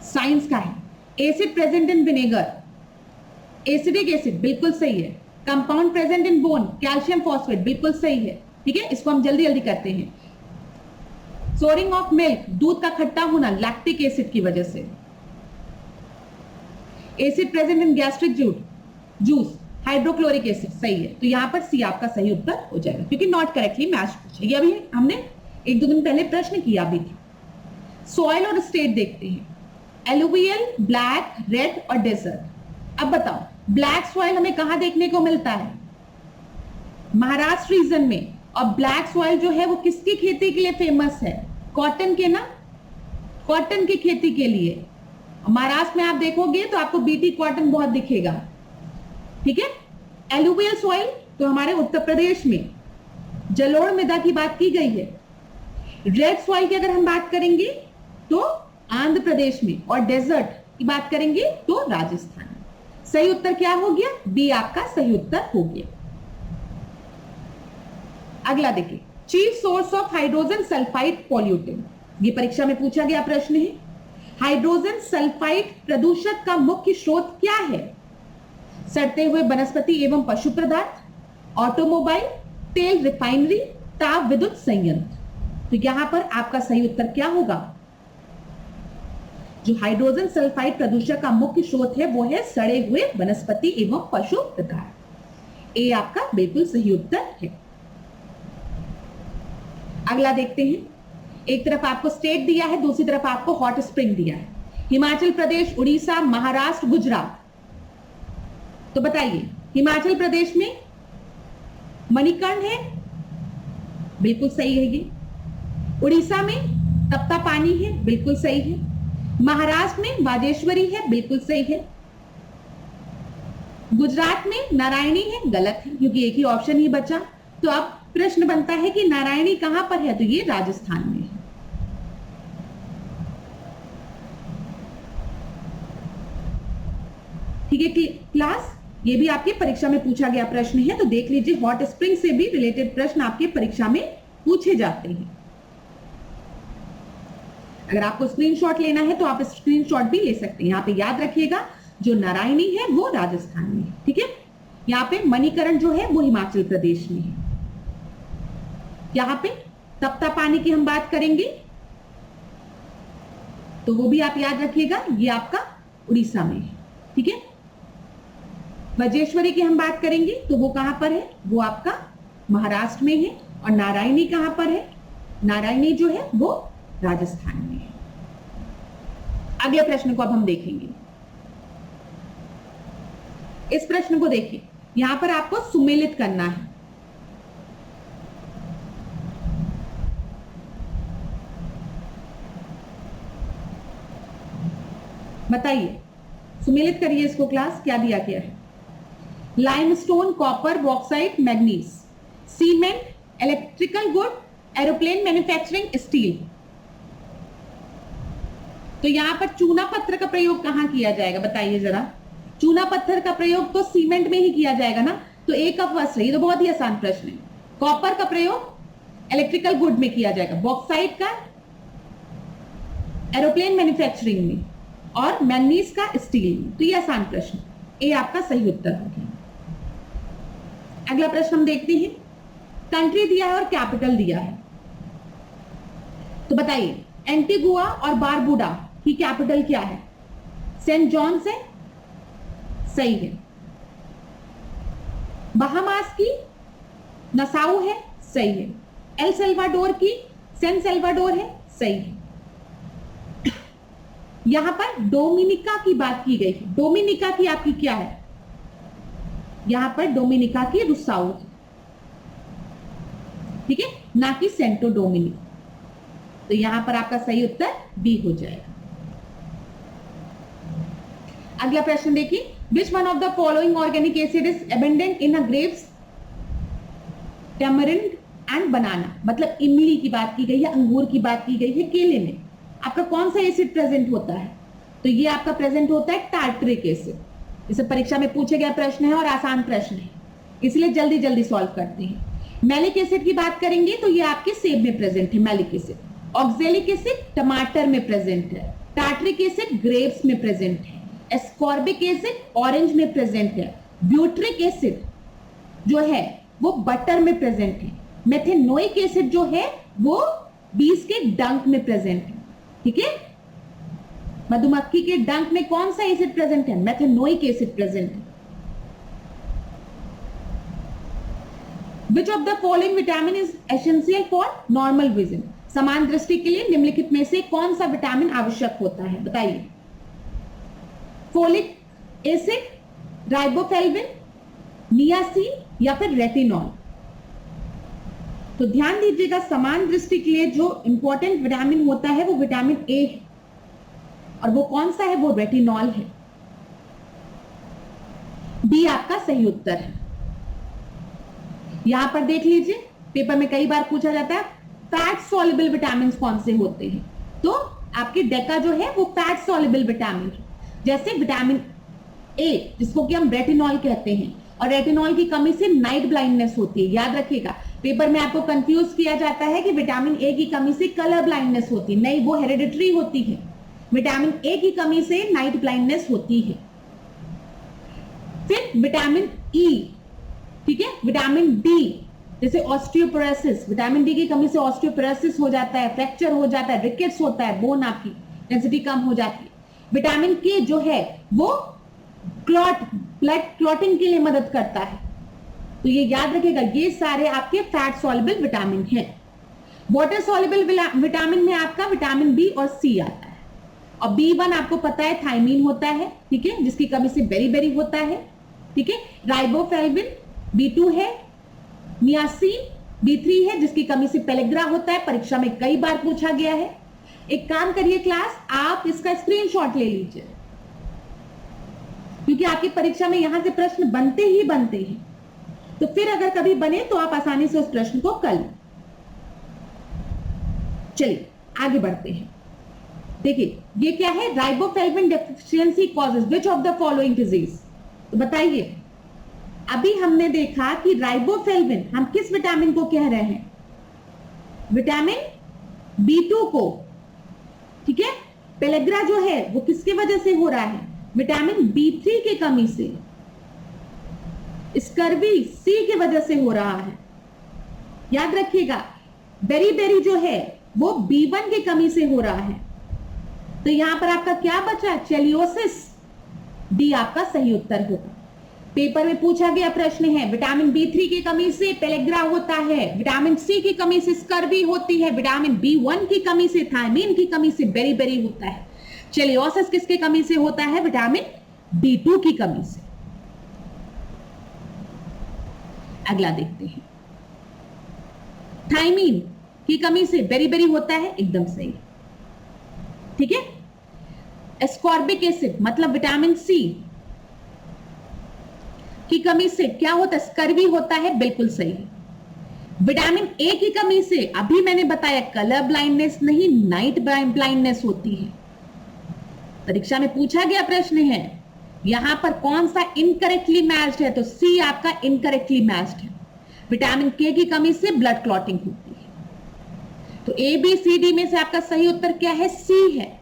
Speaker 1: साइंस का है। Acid present in vinegar, acidic acid बिल्कुल सही है। Compound present in bone, calcium phosphate बिल्कुल सही है। ठीक है, इसको हम जल्दी जल्दी करते हैं। सोरिंग ऑफ मिल्क, दूध का खट्टा होना लैक्टिक एसिड की वजह से। Acid present in gastric juice, hydrochloric acid सही है। तो यहां पर सी आपका सही उत्तर हो जाएगा, क्योंकि नॉट करेक्टली मैच पूछा। ये अभी हमने 1-2 दिन पहले प्रश्न किया भी था। सॉइल और स्टेट देखते हैं, एलुवियल, ब्लैक, रेड और डेजर्ट। अब बताओ, ब्लैक सॉइल हमें कहां देखने को मिलता है? महाराष्ट्र रीजन में। और ब्लैक सॉइल जो है वो किसकी खेती के लिए फेमस है? कॉटन के ना, कॉटन की खेती के लिए। महाराष्ट्र में आप देखोगे तो आपको बीटी कॉटन बहुत दिखेगा। ठीक है, एलुवियल सॉइल तो हमारे उत्तर प्रदेश में जलोढ़ मृदा की बात की गई है। रेड सॉइल की अगर हम बात करेंगे तो आंध्र प्रदेश में, और डेजर्ट की बात करेंगे तो राजस्थान में। सही उत्तर क्या हो गया? बी आपका सही उत्तर हो गया। अगला देखिए, chief source of hydrogen sulphide pollutant, ये परीक्षा में पूछा गया प्रश्न है। हाइड्रोजन सल्फाइड प्रदूषक का मुख्य स्रोत क्या है? सड़ते हुए वनस्पति एवं पशु पदार्थ, ऑटोमोबाइल, तेल रिफाइनरी, ताप विद्युत संयंत्र। तो यहां पर आपका सही उत्तर क्या होगा? जो हाइड्रोजन सल्फाइड प्रदूषक का मुख्य स्रोत है वो है सड़े हुए वनस्पति एवं पशु पदार्थ। ए आपका बिल्कुल सही उत्तर है। अगला देखते हैं, एक तरफ आपको स्टेट दिया है, दूसरी तरफ आपको हॉट स्प्रिंग दिया है। हिमाचल प्रदेश, उड़ीसा, महाराष्ट्र, गुजरात। तो बताइए, हिमाचल प्रदेश में मणिकर्ण है, बिल्कुल सही है ये। उड़ीसा में तप्ता पानी है, बिल्कुल सही है। महाराष्ट्र में बाजेश्वरी है, बिल्कुल सही है। गुजरात में नारायणी है, गलत है क्योंकि एक ही ऑप्शन ही बचा। तो अब प्रश्न बनता है कि नारायणी कहां पर है? तो ये राजस्थान में है। ठीक है क्लास, ये भी आपकी परीक्षा में पूछा गया प्रश्न है, तो देख लीजिए हॉट स्प्रिंग से भी रिलेटेड प्रश्न आपके परीक्षा में पूछे जाते हैं। अगर आपको स्क्रीनशॉट लेना है तो आप स्क्रीनशॉट भी ले सकते हैं। यहां पे याद रखिएगा जो नारायणी है वो राजस्थान में है, ठीक है। यहाँ पे मणिकरण जो है वो हिमाचल प्रदेश में है। यहाँ पे तप्ता पानी की हम बात करेंगे तो वो भी आप याद रखिएगा, ये आपका उड़ीसा में है, ठीक है। वजेश्वरी की हम बात करेंगे तो वो कहां पर है? वो आपका महाराष्ट्र में है। और नारायणी कहां पर है? नारायणी जो है वो राजस्थान में है। अगले प्रश्न को अब हम देखेंगे। इस प्रश्न को देखिए, यहां पर आपको सुमेलित करना है। बताइए, सुमेलित करिए इसको क्लास, क्या दिया गया है? Limestone, copper, bauxite, manganese, cement, electrical good, aeroplane manufacturing, steel. तो यहां पर चूना पत्थर का प्रयोग कहां किया जाएगा? बताइए जरा। चूना पत्थर का प्रयोग तो सीमेंट में ही किया जाएगा ना, तो एक का फर्स्ट है, ये तो बहुत ही आसान प्रश्न है। कॉपर का प्रयोग इलेक्ट्रिकल गुड में किया जाएगा, बॉक्साइट का एरोप्लेन मैन्युफैक्चरिंग में, और मैग्नीज का स्टील में। तो ये आसान प्रश्न, ए आपका सही उत्तर हो गया। अगला प्रश्न हम देखते हैं, कंट्री दिया है और कैपिटल दिया है। तो बताइए, एंटीगुआ और बारबुडा की कैपिटल क्या है? सेंट जॉन्स है, सही है। बहामास की नसाउ है, सही है। एल सेल्वाडोर की सेन सेल्वाडोर है, सही है। यहां पर डोमिनिका की बात की गई है। डोमिनिका की आपकी क्या है? यहां पर डोमिनिका की रुसाउ है, ठीक है, ना कि सेंटो डोमिनिका। तो यहां पर आपका सही उत्तर बी हो जाएगा। अगला प्रश्न देखिए, which one of the following organic acid is abundant in a grapes, tamarind and banana. मतलब इमली की बात की गई है, अंगूर की बात की गई है, केले में आपका कौन सा एसिड प्रेजेंट होता है? तो ये आपका प्रेजेंट होता है टार्टरिक एसिड। इसे परीक्षा में पूछे गया प्रश्न है और आसान प्रश्न है, इसलिए जल्दी जल्दी सॉल्व करते हैं। मैलिक एसिड की बात करेंगे तो ये आपके सेब में प्रेजेंट है, मैलिक एसिड। ऑक्जेलिक एसिड टमाटर में प्रेजेंट है। टार्टरिक एसिड ग्रेप्स में प्रेजेंट है। एस्कॉर्बिक एसिड ऑरेंज में प्रेजेंट है। ब्यूट्रिक एसिड जो है वो बटर में प्रेजेंट है। मेथेनोइक एसिड जो है वो बीज के डंक में प्रेजेंट है, ठीक है। मधुमक्खी के डंक में कौन सा एसिड प्रेजेंट है? मेथेनोइक एसिड प्रेजेंट है। Which of the following vitamin is essential for normal vision? समान दृष्टि के लिए निम्नलिखित में से कौन सा विटामिन आवश्यक होता है? बताइए। फोलिक एसिड, राइबोफ्लेविन, नियासिन या फिर रेटिनॉल। तो ध्यान दीजिएगा, समान दृष्टि के लिए जो इंपॉर्टेंट विटामिन होता है वो विटामिन ए है, और वो कौन सा है? वो रेटिनॉल है। डी आपका सही उत्तर है। यहां पर देख लीजिए, पेपर में कई बार पूछा जाता है फैट सॉल्युबल विटामिन कौन से होते हैं, तो आपके डेका जो है वो फैट सॉल्युबल विटामिन है। जैसे विटामिन ए, जिसको कि हम रेटिनॉल कहते हैं, और रेटिनॉल की कमी से नाइट ब्लाइंडनेस होती है। याद रखिएगा, पेपर में आपको कंफ्यूज किया जाता है कि विटामिन ए की कमी से कलर ब्लाइंडनेस होती है, नहीं, वो हेरिडिटरी होती है। विटामिन ए की कमी से नाइट ब्लाइंडनेस होती है। फिर विटामिन ई, ठीक है, विटामिन डी, जैसे ऑस्टियोपोरोसिस, विटामिन डी की कमी से ऑस्टियोपोरोसिस हो जाता है, फ्रैक्चर हो जाता है, रिकेट्स होता है, बोन आपकी डेंसिटी कम हो जाती है। विटामिन के जो है वो ब्लड क्लॉटिंग के लिए मदद करता है। तो ये याद रखिएगा, ये सारे आपके फैट सॉल्युबल विटामिन हैं। वाटर सॉल्युबल विटामिन में आपका विटामिन बी और सी आता है, और B1 आपको पता है थायमीन होता है, ठीक है, जिसकी कमी से बेरी होता है, ठीक है। राइबोफ्लेविन B2 है, नियासिन B3 है, जिसकी कमी से पेलेग्रा होता है, परीक्षा में कई बार पूछा गया है। एक काम करिए क्लास, आप इसका स्क्रीनशॉट ले लीजिए, क्योंकि आपकी परीक्षा में यहां से प्रश्न बनते ही बनते हैं, तो फिर अगर कभी बने तो आप आसानी से उस प्रश्न को कर लें। चलिए आगे बढ़ते हैं। देखिए ये क्या है, riboflavin deficiency causes which of the following disease. तो बताइए, अभी हमने देखा कि राइबोफ्लेविन हम किस विटामिन को कह रहे हैं, विटामिन B2 को, ठीक है। पेलेग्रा जो है वो किसकी वजह से हो रहा है, विटामिन B3 की कमी से। स्कर्वी C की वजह से हो रहा है। याद रखिएगा, बेरी जो है वो B1 की कमी से हो रहा है। तो यहां पर आपका क्या बचा, चेलियोसिस, डी आपका सही उत्तर होगा। पेपर में पूछा गया प्रश्न है, विटामिन B3 की कमी से पेलेग्रा होता है, विटामिन C की कमी से स्कर्वी होती है, विटामिन B1 की कमी से थायमीन की कमी से बेरी होता है। चेलियोसिस किसके कमी से होता है, विटामिन B2 की कमी से। अगला देखते हैं, थायमीन की कमी से बेरी होता है, एकदम सही, ठीक है। एस्कॉर्बिक एसिड मतलब विटामिन C की कमी से क्या होता है, स्कर्वी होता है, बिल्कुल सही है। विटामिन ए की कमी से अभी मैंने बताया कलर ब्लाइंडनेस नहीं, नाइट ब्लाइंडनेस होती है। परीक्षा में पूछा गया प्रश्न है, यहां पर कौन सा इनकरेक्टली मैच्ड है, तो सी आपका इनकरेक्टली मैच्ड है। विटामिन के की कमी से ब्लड क्लॉटिंग होती है। तो ए बी सी डी में से आपका सही उत्तर क्या है, सी है।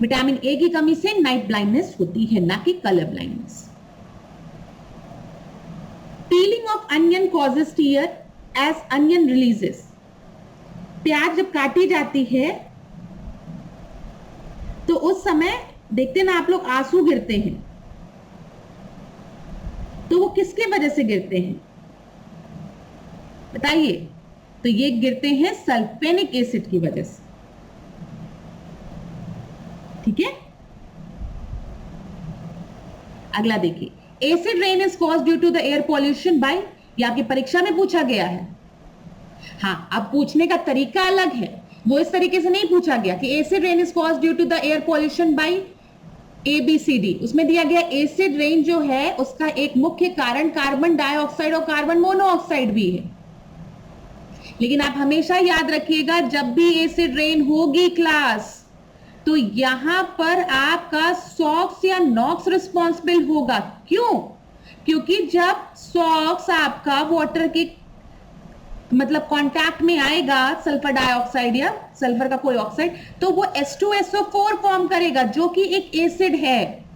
Speaker 1: विटामिन ए की कमी से नाइट ब्लाइंडनेस होती है, ना कि colour blindness. Peeling of onion causes tear as onion releases. प्याज जब काटी जाती है तो उस समय देखते ना आप लोग, आंसू गिरते हैं। तो वो किसके वजह से गिरते हैं बताइए, तो ये गिरते हैं सल्फेनिक एसिड की वजह से, ठीक है। अगला देखिए, acid rain is caused due to the air pollution by, ये आपकी परीक्षा में पूछा गया है। हाँ, अब पूछने का तरीका अलग है, वो इस तरीके से नहीं पूछा गया कि acid rain is caused due to the air pollution by ABCD। उसमें दिया गया एसिड रेन जो है उसका एक मुख्य कारण कार्बन डाइऑक्साइड और कार्बन मोनोऑक्साइड भी है। लेकिन आप हमेशा याद रखिएगा, जब भी एसिड रेन होगी क्लास, तो यहां पर आपका सॉक्स या नॉक्स रिस्पॉन्सिबल होगा। क्यों? क्योंकि जब सॉक्स आपका वाटर के मतलब कांटेक्ट में आएगा, सल्फर डाइऑक्साइड या सल्फर का कोई ऑक्साइड, तो वो H2SO4 फॉर्म करेगा जो कि एक एसिड है,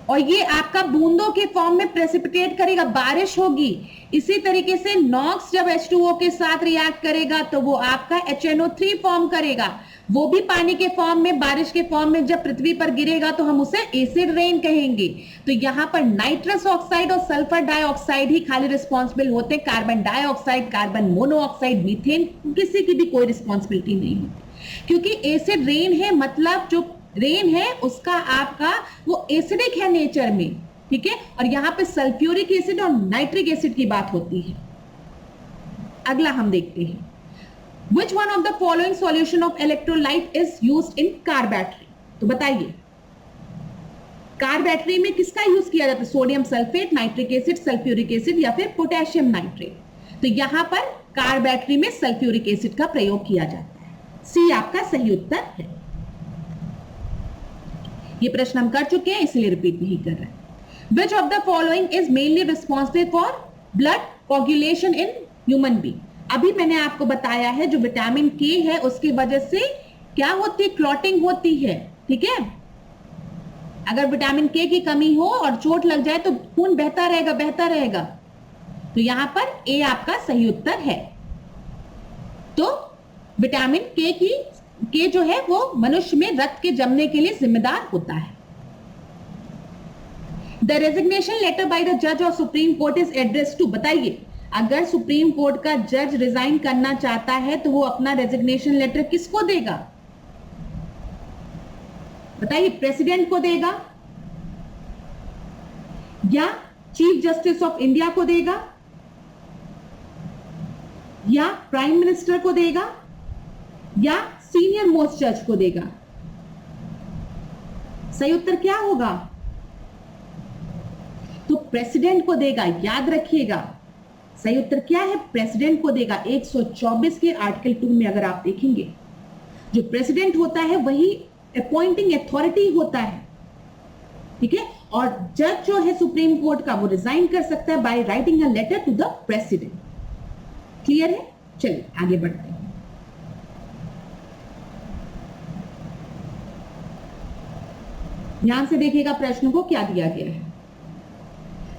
Speaker 1: और ये आपका बूंदों के फॉर्म में प्रेसिपिटेट करेगा, बारिश होगी। इसी तरीके से नॉक्स जब H2O के साथ रिएक्ट करेगा तो वो आपका HNO3 फॉर्म करेगा, वो भी पानी के फॉर्म में, बारिश के फॉर्म में जब पृथ्वी पर गिरेगा तो हम उसे एसिड रेन कहेंगे। तो यहां पर नाइट्रस ऑक्साइड और सल्फर डाइऑक्साइड ही खाली रिस्पॉन्सिबल होते, carbon dioxide, carbon monoxide, methane, किसी की भी कोई रिस्पॉन्सिबिलिटी नहीं होती। क्योंकि एसिड रेन है, मतलब जो रेन है उसका आपका वो एसिडिक है नेचर में, ठीक है। और यहां पे सल्फ्यूरिक एसिड और नाइट्रिक एसिड की बात होती है। अगला हम देखते हैं, Which one of the following solution of electrolyte is used in car battery? तो बताइए, कार बैटरी में किसका यूज किया जाता है, sodium sulphate, nitric acid, sulphuric acid या फिर पोटेशियम नाइट्रेट। तो यहां पर कार बैटरी में सल्फ्यूरिक एसिड का प्रयोग किया जाता है, सी आपका सही उत्तर है। ये प्रश्न हम कर चुके हैं, इसलिए रिपीट नहीं कर रहे हैं। Which of the following is mainly responsible for blood coagulation in human being? अभी मैंने आपको बताया है जो विटामिन के है उसकी वजह से क्या होती है, क्लॉटिंग होती है। ठीक है, अगर विटामिन के की कमी हो और चोट लग जाए तो खून बहता रहेगा बहता रहेगा। तो यहां पर ए आपका सही उत्तर है। तो विटामिन के जो है वो मनुष्य में रक्त के जमने के लिए जिम्मेदार होता है। The resignation letter by the जज of supreme court is address to, बताइए अगर सुप्रीम कोर्ट का जज रिजाइन करना चाहता है तो वो अपना रेजिग्नेशन लेटर किसको देगा? बताइए, प्रेसिडेंट को देगा या चीफ जस्टिस ऑफ इंडिया को देगा या प्राइम मिनिस्टर को देगा या सीनियर मोस्ट जज को देगा? सही उत्तर क्या होगा? तो प्रेसिडेंट को देगा, याद रखिएगा। सही उत्तर क्या है? प्रेसिडेंट को देगा। 124 के आर्टिकल 2 में अगर आप देखेंगे, जो प्रेसिडेंट होता है वही अपॉइंटिंग अथॉरिटी होता है। ठीक है, और जज जो है सुप्रीम कोर्ट का वो रिजाइन कर सकता है by writing a letter to the president. Clear है? चलिए आगे बढ़ते हैं। ध्यान से देखिएगा प्रश्न को, क्या दिया गया है।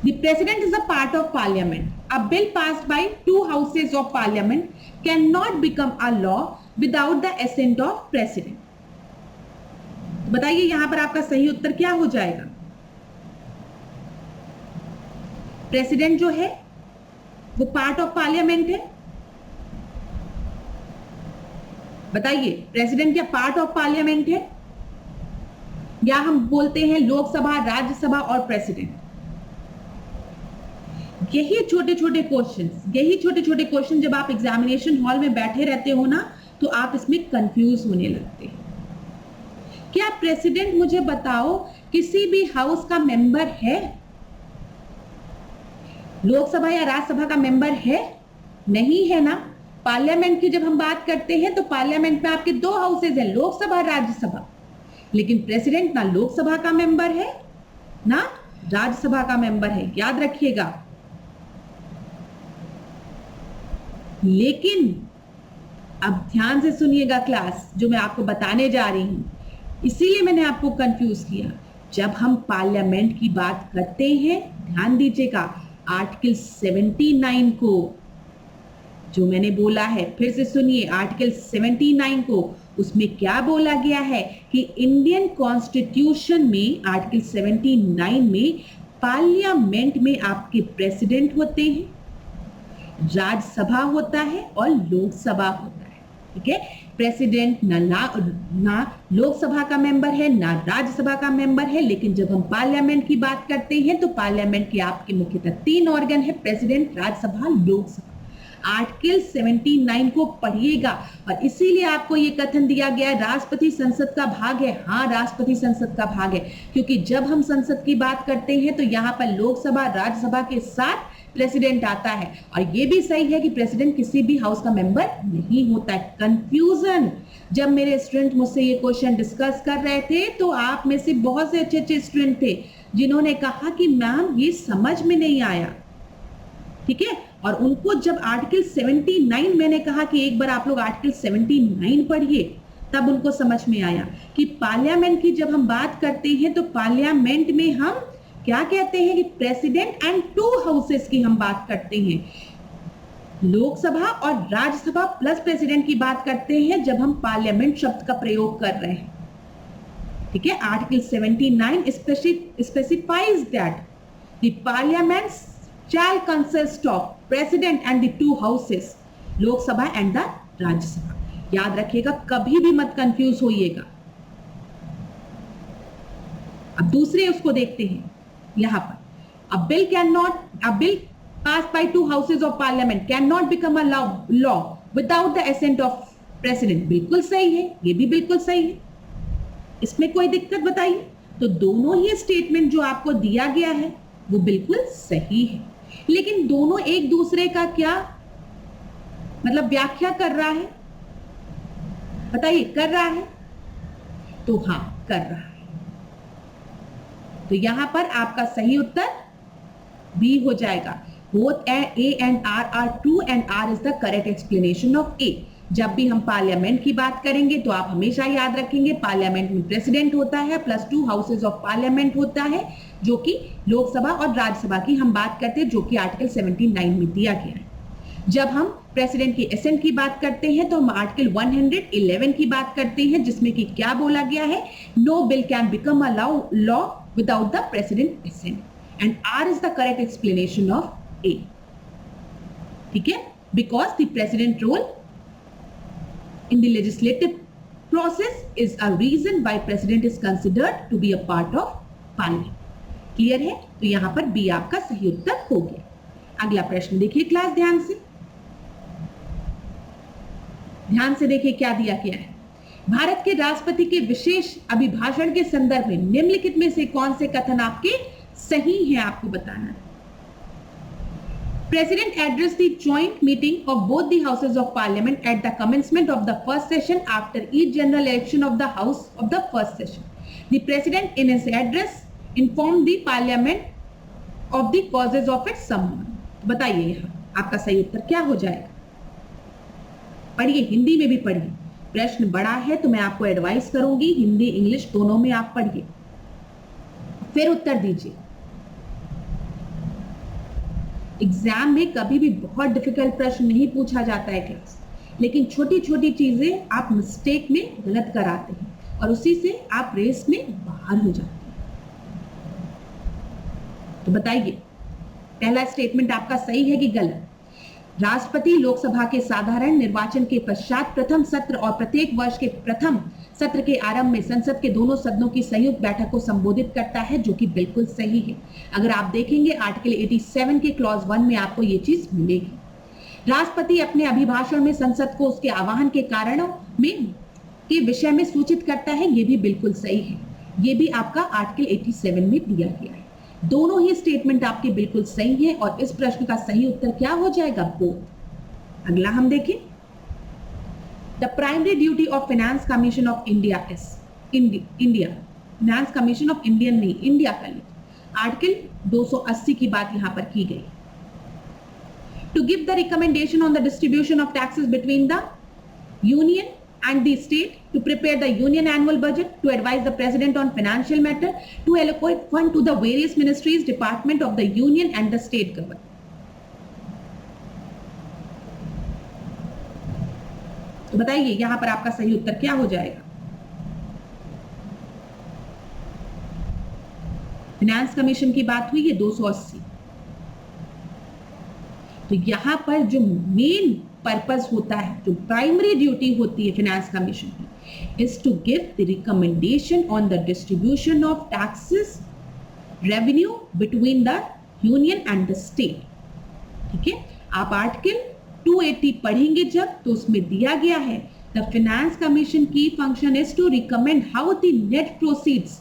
Speaker 1: The president is a part of parliament. A bill passed by 2 houses of parliament cannot become a law without the assent of president. बताइए यहां पर आपका सही उत्तर क्या हो जाएगा? प्रेसिडेंट जो है वो पार्ट ऑफ पार्लियामेंट है। बताइए, प्रेसिडेंट क्या पार्ट ऑफ पार्लियामेंट है? या हम बोलते हैं लोकसभा, राज्यसभा और प्रेसिडेंट? यही छोटे छोटे क्वेश्चन जब आप एग्जामिनेशन हॉल में बैठे रहते हो ना तो आप इसमें कंफ्यूज होने लगते हैं। क्या प्रेसिडेंट, मुझे बताओ, किसी भी हाउस का मेंबर है? लोकसभा या राज्यसभा का मेंबर है? नहीं है ना। पार्लियामेंट की जब हम बात करते हैं तो पार्लियामेंट में आपके 2 हाउसेज हैं, लोकसभा, राज्यसभा। लेकिन प्रेसिडेंट ना लोकसभा का मेंबर है ना राज्यसभा का मेंबर है, याद रखिएगा। लेकिन अब ध्यान से सुनिएगा क्लास, जो मैं आपको बताने जा रही हूं, इसीलिए मैंने आपको कंफ्यूज किया। जब हम पार्लियामेंट की बात करते हैं, ध्यान दीजिएगा, आर्टिकल 79 को, जो मैंने बोला है, फिर से सुनिए, आर्टिकल 79 को, उसमें क्या बोला गया है कि इंडियन कॉन्स्टिट्यूशन में आर्टिकल 79 में पार्लियामेंट में आपके प्रेसिडेंट होते हैं, राज्यसभा होता है और लोकसभा होता है। ठीक है, प्रेसिडेंट ना लोकसभा का मेंबर है ना राज्यसभा का मेंबर है। लेकिन जब हम पार्लियामेंट की बात करते हैं तो पार्लियामेंट के आपके मुख्यतः 3 ऑर्गन है, प्रेसिडेंट, राज्यसभा, लोकसभा। आर्टिकल 79 को पढ़िएगा और इसीलिए आपको यह कथन दिया गया है राष्ट्रपति संसद का भाग है। हाँ, राष्ट्रपति संसद का भाग है, क्योंकि जब हम संसद की बात करते हैं तो यहां पर लोकसभा, राज्यसभा के साथ प्रेसिडेंट आता है। और यह भी सही है कि प्रेसिडेंट किसी भी हाउस का मेंबर नहीं होता है। कंफ्यूजन, जब मेरे स्टूडेंट मुझसे ये क्वेश्चन डिस्कस कर रहे थे तो आप में से बहुत से अच्छे स्टूडेंट थे जिन्होंने कहा कि मैम ये समझ में नहीं आया। ठीक है, और उनको जब आर्टिकल 79, मैंने कहा कि एक बार आप लोग आर्टिकल 79 पढ़िए, तब उनको समझ में आया कि पार्लियामेंट की जब हम बात करते हैं तो पार्लियामेंट में हम क्या कहते हैं कि प्रेसिडेंट एंड 2 हाउसेस की हम बात करते हैं। लोकसभा और राज्यसभा प्लस प्रेसिडेंट की बात करते हैं जब हम पार्लियामेंट शब्द का प्रयोग कर रहे हैं। ठीक है, article 79 specifies that the parliament shall consist of president and the 2 houses, Lok Sabha and the Rajya Sabha. याद रखिएगा, कभी भी मत कंफ्यूज होइएगा। अब दूसरे उसको देखते हैं। यहां पर a bill passed by 2 houses of parliament cannot become a law without the assent of president। बिल्कुल सही है, ये भी बिल्कुल सही है, इसमें कोई दिक्कत बताइए? तो दोनों ही स्टेटमेंट जो आपको दिया गया है वो बिल्कुल सही है, लेकिन दोनों एक दूसरे का क्या मतलब व्याख्या कर रहा है? बताइए, कर रहा है? तो हाँ, कर रहा है। तो यहां पर आपका सही उत्तर बी हो जाएगा। Both A and R are true and R is the correct explanation of A. जब भी हम पार्लियामेंट की बात करेंगे तो आप हमेशा याद रखेंगे पार्लियामेंट में प्रेसिडेंट होता है प्लस 2 हाउसेज ऑफ पार्लियामेंट होता है, जो कि लोकसभा और राज्यसभा की हम बात करते हैं, जो कि आर्टिकल 79 में दिया गया है। जब हम प्रेसिडेंट की असेंट की बात करते हैं तो हम आर्टिकल 111 की बात करते हैं, जिसमें कि क्या बोला गया है, no bill can become a law without the president assent, and R is the correct explanation of A. ठीक है, because the president role in the legislative process is a reason why president is considered to be a part of parliament। Clear है? तो यहां पर B आपका सही उत्तर हो गया। अगला प्रश्न देखिए क्लास ध्यान से देखिए क्या दिया गया है। भारत के राष्ट्रपति के विशेष अभिभाषण के संदर्भ में निम्नलिखित में से कौन से कथन आपके सही हैं, आपको बताना है। President addressed the joint meeting of both the houses of parliament at the commencement of the first session after each general election of the house of the first session. The president in his address informed the parliament of the causes of its summon। बताइए यहाँ आपका सही उत्तर क्या हो जाएगा। पढ़िए, हिंदी में भी पढ़िए। प्रश्न बड़ा है तो मैं आपको एडवाइस करूंगी हिंदी इंग्लिश दोनों में आप पढ़िए, फिर उत्तर दीजिए। एग्जाम में कभी भी बहुत डिफिकल्ट प्रश्न नहीं पूछा जाता है क्लास, लेकिन छोटी छोटी चीजें आप मिस्टेक में गलत कराते हैं और उसी से आप रेस में बाहर हो जाते हैं। तो बताइए, पहला स्टेटमेंट आपका सही है कि गलत? राष्ट्रपति लोकसभा के साधारण निर्वाचन के पश्चात प्रथम सत्र और प्रत्येक वर्ष के प्रथम सत्र के आरंभ में संसद के दोनों सदनों की संयुक्त बैठक को संबोधित करता है, जो कि बिल्कुल सही है। अगर आप देखेंगे आर्टिकल 87 के क्लॉज 1 में आपको ये चीज मिलेगी। राष्ट्रपति अपने अभिभाषण में संसद को उसके आह्वान के कारणों में के विषय में सूचित करता है, ये भी बिल्कुल सही है। ये भी आपका आर्टिकल 87 में दिया गया है। दोनों ही स्टेटमेंट आपके बिल्कुल सही है और इस प्रश्न का सही उत्तर क्या हो जाएगा? बोथ। अगला हम देखें, the primary duty of finance commission of India is India. Finance commission of Indian नहीं, इंडिया का लिख। आर्टिकल 280 की बात यहां पर की गई। To give the recommendation on the distribution of taxes between the union and the state, to prepare the union annual budget, to advise the president on financial matter, to allocate fund to the various ministries, department of the union and the state government। तो बताइए यहां पर आपका सही उत्तर क्या हो जाएगा? Finance commission की बात हुई है 280। तो यहां पर जो मेन पर्पस होता है, जो प्राइमरी ड्यूटी होती है फाइनेंस कमीशन की, is to give the recommendation on the distribution of taxes revenue between the union and the state. ठीक है, आप आर्टिकल 280 पढ़ेंगे जब, तो उसमें दिया गया है द फाइनेंस कमीशन की function is to recommend how the net proceeds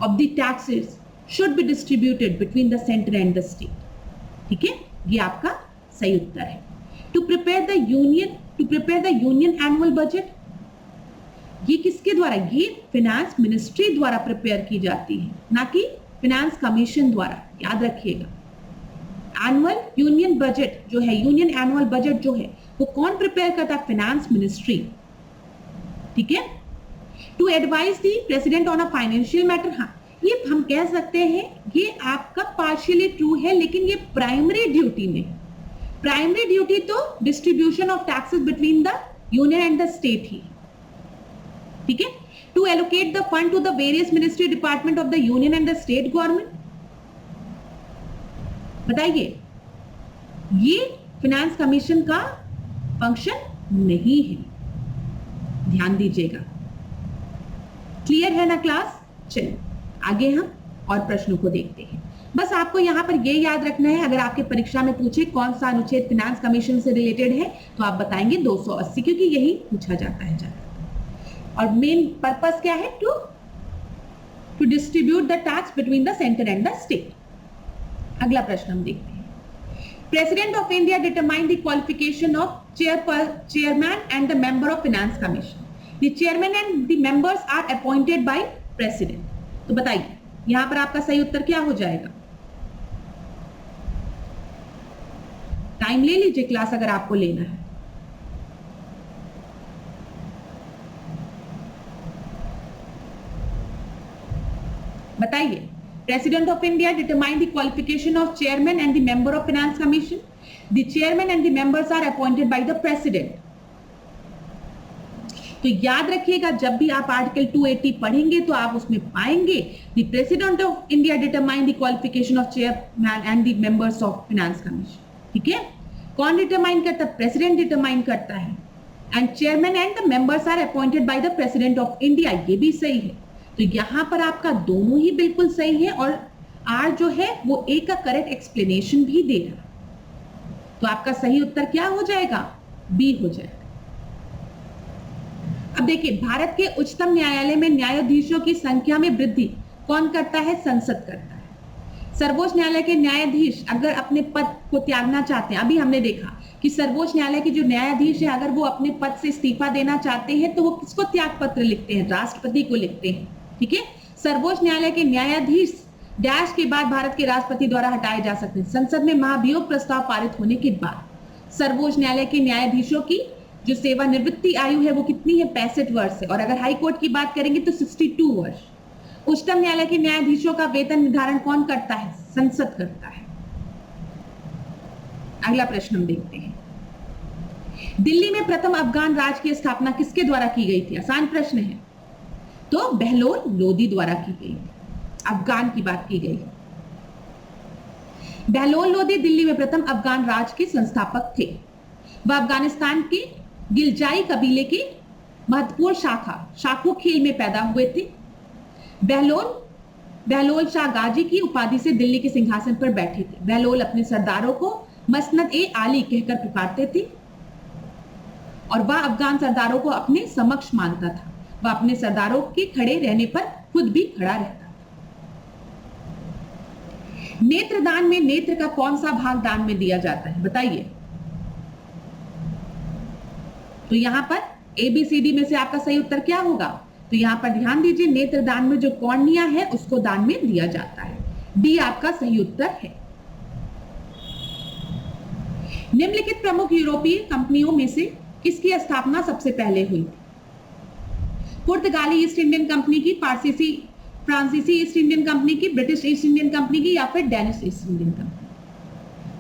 Speaker 1: of the taxes should be distributed between the centre and the state. ठीक है, ये आपका सही उत्तर है। To prepare the union annual budget, ये किसके द्वारा? ये फाइनेंस मिनिस्ट्री द्वारा प्रिपेयर की जाती है, ना कि फाइनेंस कमीशन द्वारा, याद रखिएगा। एनुअल यूनियन बजट जो है, यूनियन एनुअल बजट जो है, वो कौन प्रिपेयर करता है? Finance ministry. ठीक है। To advise the president on a financial matter, हाँ ये हम कह सकते हैं ये आपका पार्शियली ट्रू है, लेकिन ये प्राइमरी ड्यूटी नहीं। प्राइमरी ड्यूटी तो distribution of taxes between the union and the state ही। ठीक है। To allocate the fund to the various ministry department of the union and the state government, बताइए ये फाइनेंस कमीशन का function नहीं है, ध्यान दीजिएगा। क्लियर है ना क्लास? चलिए आगे हम और प्रश्नों को देखते हैं। बस आपको यहां पर यह याद रखना है, अगर आपके परीक्षा में पूछे कौन सा अनुच्छेद फाइनेंस कमीशन से रिलेटेड है, तो आप बताएंगे 280, क्योंकि यही पूछा जाता है ज्यादा। और मेन पर्पस क्या है? To distribute the tax between the centre and the state. अगला प्रश्न हम देखते हैं। President of India determine the qualification of chairman and the member of finance commission. The chairman and the members are appointed by president. तो बताइए यहां पर आपका सही उत्तर क्या हो जाएगा? टाइम ले लीजिए क्लास अगर आपको लेना है। बताइए, president of India determine the qualification of chairman and the member of finance commission. The chairman and the members are appointed by the president. तो याद रखिएगा, जब भी आप आर्टिकल 280 पढ़ेंगे तो आप उसमें पाएंगे the president of India determine the qualification of chairman and the members of finance commission. ठीक है, कौन डिटरमाइन करता है? प्रेसिडेंट डिटरमाइन करता है। And chairman and the members are appointed by the president of India, ये भी सही है। तो यहां पर आपका दोनों ही बिल्कुल सही है और आर जो है वो ए का करेक्ट एक्सप्लेनेशन भी दे रहा है। तो आपका सही उत्तर क्या हो जाएगा? बी हो जाएगा। अब देखिए, भारत के उच्चतम न्यायालय में न्यायाधीशों की संख्या में वृद्धि कौन करता है? संसद करता है। सर्वोच्च न्यायालय के न्यायाधीश अगर अपने पद को त्यागना चाहते हैं, अभी हमने देखा कि सर्वोच्च न्यायालय के जो न्यायाधीश है अगर वो अपने पद से इस्तीफा देना चाहते हैं तो वो किसको त्याग पत्र लिखते हैं? राष्ट्रपति को लिखते हैं। ठीक है, सर्वोच्च न्यायालय के न्यायाधीश डैश के बाद भारत के राष्ट्रपति द्वारा हटाए जा सकते हैं। संसद में महाभियोग प्रस्ताव पारित होने के बाद सर्वोच्च न्यायालय के न्यायाधीशों की जो सेवानिवृत्ति आयु है वो कितनी है? 65 वर्ष है। और अगर हाई कोर्ट की बात करेंगे तो 62 वर्ष। उच्चतम न्यायालय के न्यायाधीशों का वेतन निर्धारण कौन करता है? संसद करता है। अगला प्रश्न हम देखते हैं, दिल्ली में प्रथम अफगान राज्य की स्थापना किसके द्वारा की गई थी? आसान प्रश्न है। तो बहलोल लोदी द्वारा की गई। अफगान की बात की गई। बहलोल लोदी दिल्ली में प्रथम अफगान राज्य के संस्थापक थे। वह अफगानिस्तान के गिलजाई कबीले की महत्वपूर्ण शाखो खेल में पैदा हुए थे। बहलोल शाह गाजी की उपाधि से दिल्ली के सिंहासन पर बैठे थे। बहलोल अपने सरदारों को मसनद ए आली कहकर पुकारते थे और वह अफगान सरदारों को अपने समक्ष मानता था। वह अपने सरदारों के खड़े रहने पर खुद भी खड़ा रहता था। नेत्रदान में नेत्र का कौन सा भाग दान में दिया जाता है? बताइए। तो यहां पर ABCD में से आपका सही उत्तर क्या होगा? तो यहां पर ध्यान दीजिए, नेत्रदान में जो कॉर्निया है उसको दान में दिया जाता है। डी आपका सही उत्तर है। निम्नलिखित प्रमुख यूरोपीय कंपनियों में से किसकी स्थापना सबसे पहले हुई? पुर्तगाली ईस्ट इंडियन कंपनी की, फ्रांसीसी ईस्ट इंडियन कंपनी की, ब्रिटिश ईस्ट इंडियन कंपनी की या फिर डेनिश ईस्ट इंडियन कंपनी?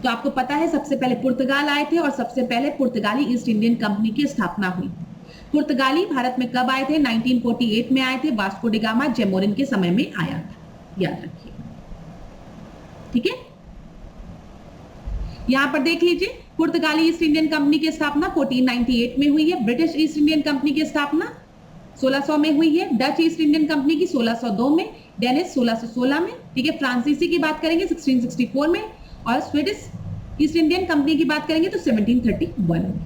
Speaker 1: तो आपको पता है सबसे पहले पुर्तगाल आए थे और सबसे पहले पुर्तगाली ईस्ट इंडियन कंपनी की स्थापना हुई। पुर्तगाली भारत में कब आए थे? 1948 में आए थे। वास्को डी गामा जेमोरिन के समय में आया था, याद रखिए। ठीक है, यहां पर देख लीजिए, पुर्तगाली ईस्ट इंडियन कंपनी की स्थापना 1498 में हुई है। ब्रिटिश ईस्ट इंडियन कंपनी की स्थापना 1600 में हुई है। डच ईस्ट इंडियन कंपनी की 1602 में, डेनिश 1616 में। ठीक है, फ्रांसीसी की बात करेंगे 1664 में और स्वीडिश ईस्ट इंडियन कंपनी की बात करेंगे तो 1731 में।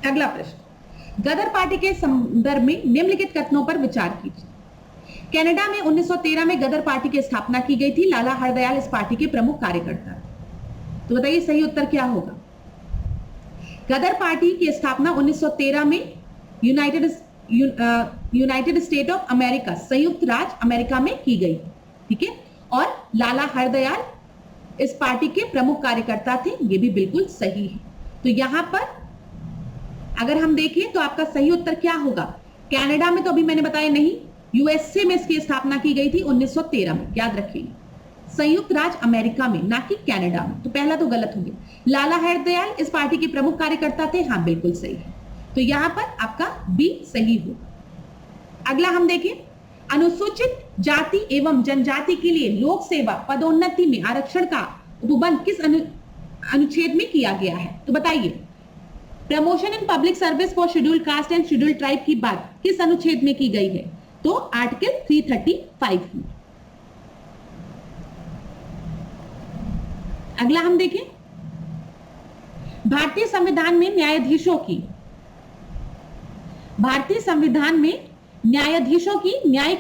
Speaker 1: अगला प्रश्न, गदर पार्टी के संदर्भ में निम्नलिखित कथनों पर विचार कीजिए। कनाडा में 1913 में गदर पार्टी की स्थापना की गई थी। लाला हरदयाल इस पार्टी के प्रमुख कार्यकर्ता थे। तो बताइए सही उत्तर क्या होगा? गदर पार्टी की स्थापना 1913 में यूनाइटेड स्टेट ऑफ अमेरिका, संयुक्त राज्य अमेरिका में की गई। ठीक है, और लाला हरदयाल इस पार्टी के प्रमुख कार्यकर्ता थे। ये भी बिल्कुल सही है। तो यहां पर अगर हम देखें तो आपका सही उत्तर क्या होगा? कनाडा में तो अभी मैंने बताया नहीं, यूएसए में इसकी स्थापना की गई थी 1913 में, याद रखिए। संयुक्त राज्य अमेरिका में, ना कि कनाडा में। तो पहला तो गलत हो गया। लाला हरदयाल इस पार्टी के प्रमुख कार्यकर्ता थे। हाँ, बिल्कुल सही है। तो यहां पर आपका बी सही होगा। अगला हम देखें, अनुसूचित जाति एवं जनजाति के लिए लोक सेवा पदोन्नति में आरक्षण का उपबंध किस अनुच्छेद में किया गया है? तो बताइए, promotion in public service for scheduled caste and scheduled tribe की बात किस अनुच्छेद में की गई है? तो आर्टिकल 335 में। अगला हम देखें, भारतीय संविधान में न्यायाधीशों की न्यायिक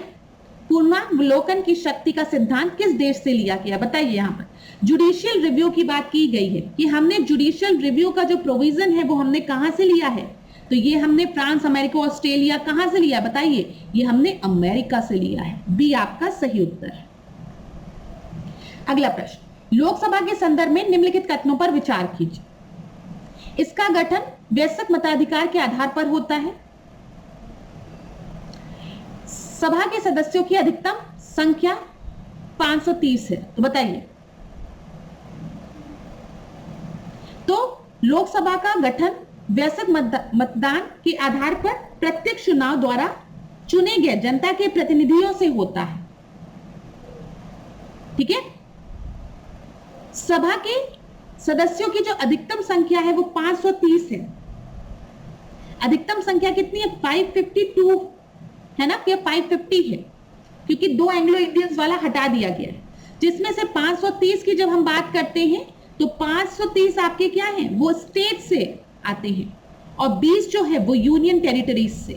Speaker 1: पुनर्विलोकन की शक्ति का सिद्धांत किस देश से लिया गया? बताइए। यहां पर जुडिशियल रिव्यू की बात की गई है कि हमने जुडिशियल रिव्यू का जो प्रोविजन है वो हमने कहां से लिया है? तो तो ये हमने फ्रांस, अमेरिका, ऑस्ट्रेलिया कहां से लिया बताइए? ये हमने अमेरिका से लिया है। बी आपका सही उत्तर है। अगला प्रश्न, लोकसभा के संदर्भ में निम्नलिखित कथनों पर विचार कीजिए। इसका गठन वयस्क मताधिकार के आधार पर होता है। सभा के सदस्यों की अधिकतम संख्या 530 है। तो बताइए, तो लोकसभा का गठन वयस्क मतदान के आधार पर प्रत्यक्ष चुनाव द्वारा चुने गए जनता के प्रतिनिधियों से होता है। ठीक है। सभा के सदस्यों की जो अधिकतम संख्या है वो 530 है। अधिकतम संख्या कितनी है? 552 है ना, ये 550 है, क्योंकि 2 एंग्लो इंडियंस वाला हटा दिया गया है। जिसमें से 530 की जब हम बात करते हैं तो 530 आपके क्या हैं? वो स्टेट से आते हैं और 20 जो है वो यूनियन टेरिटरीज से।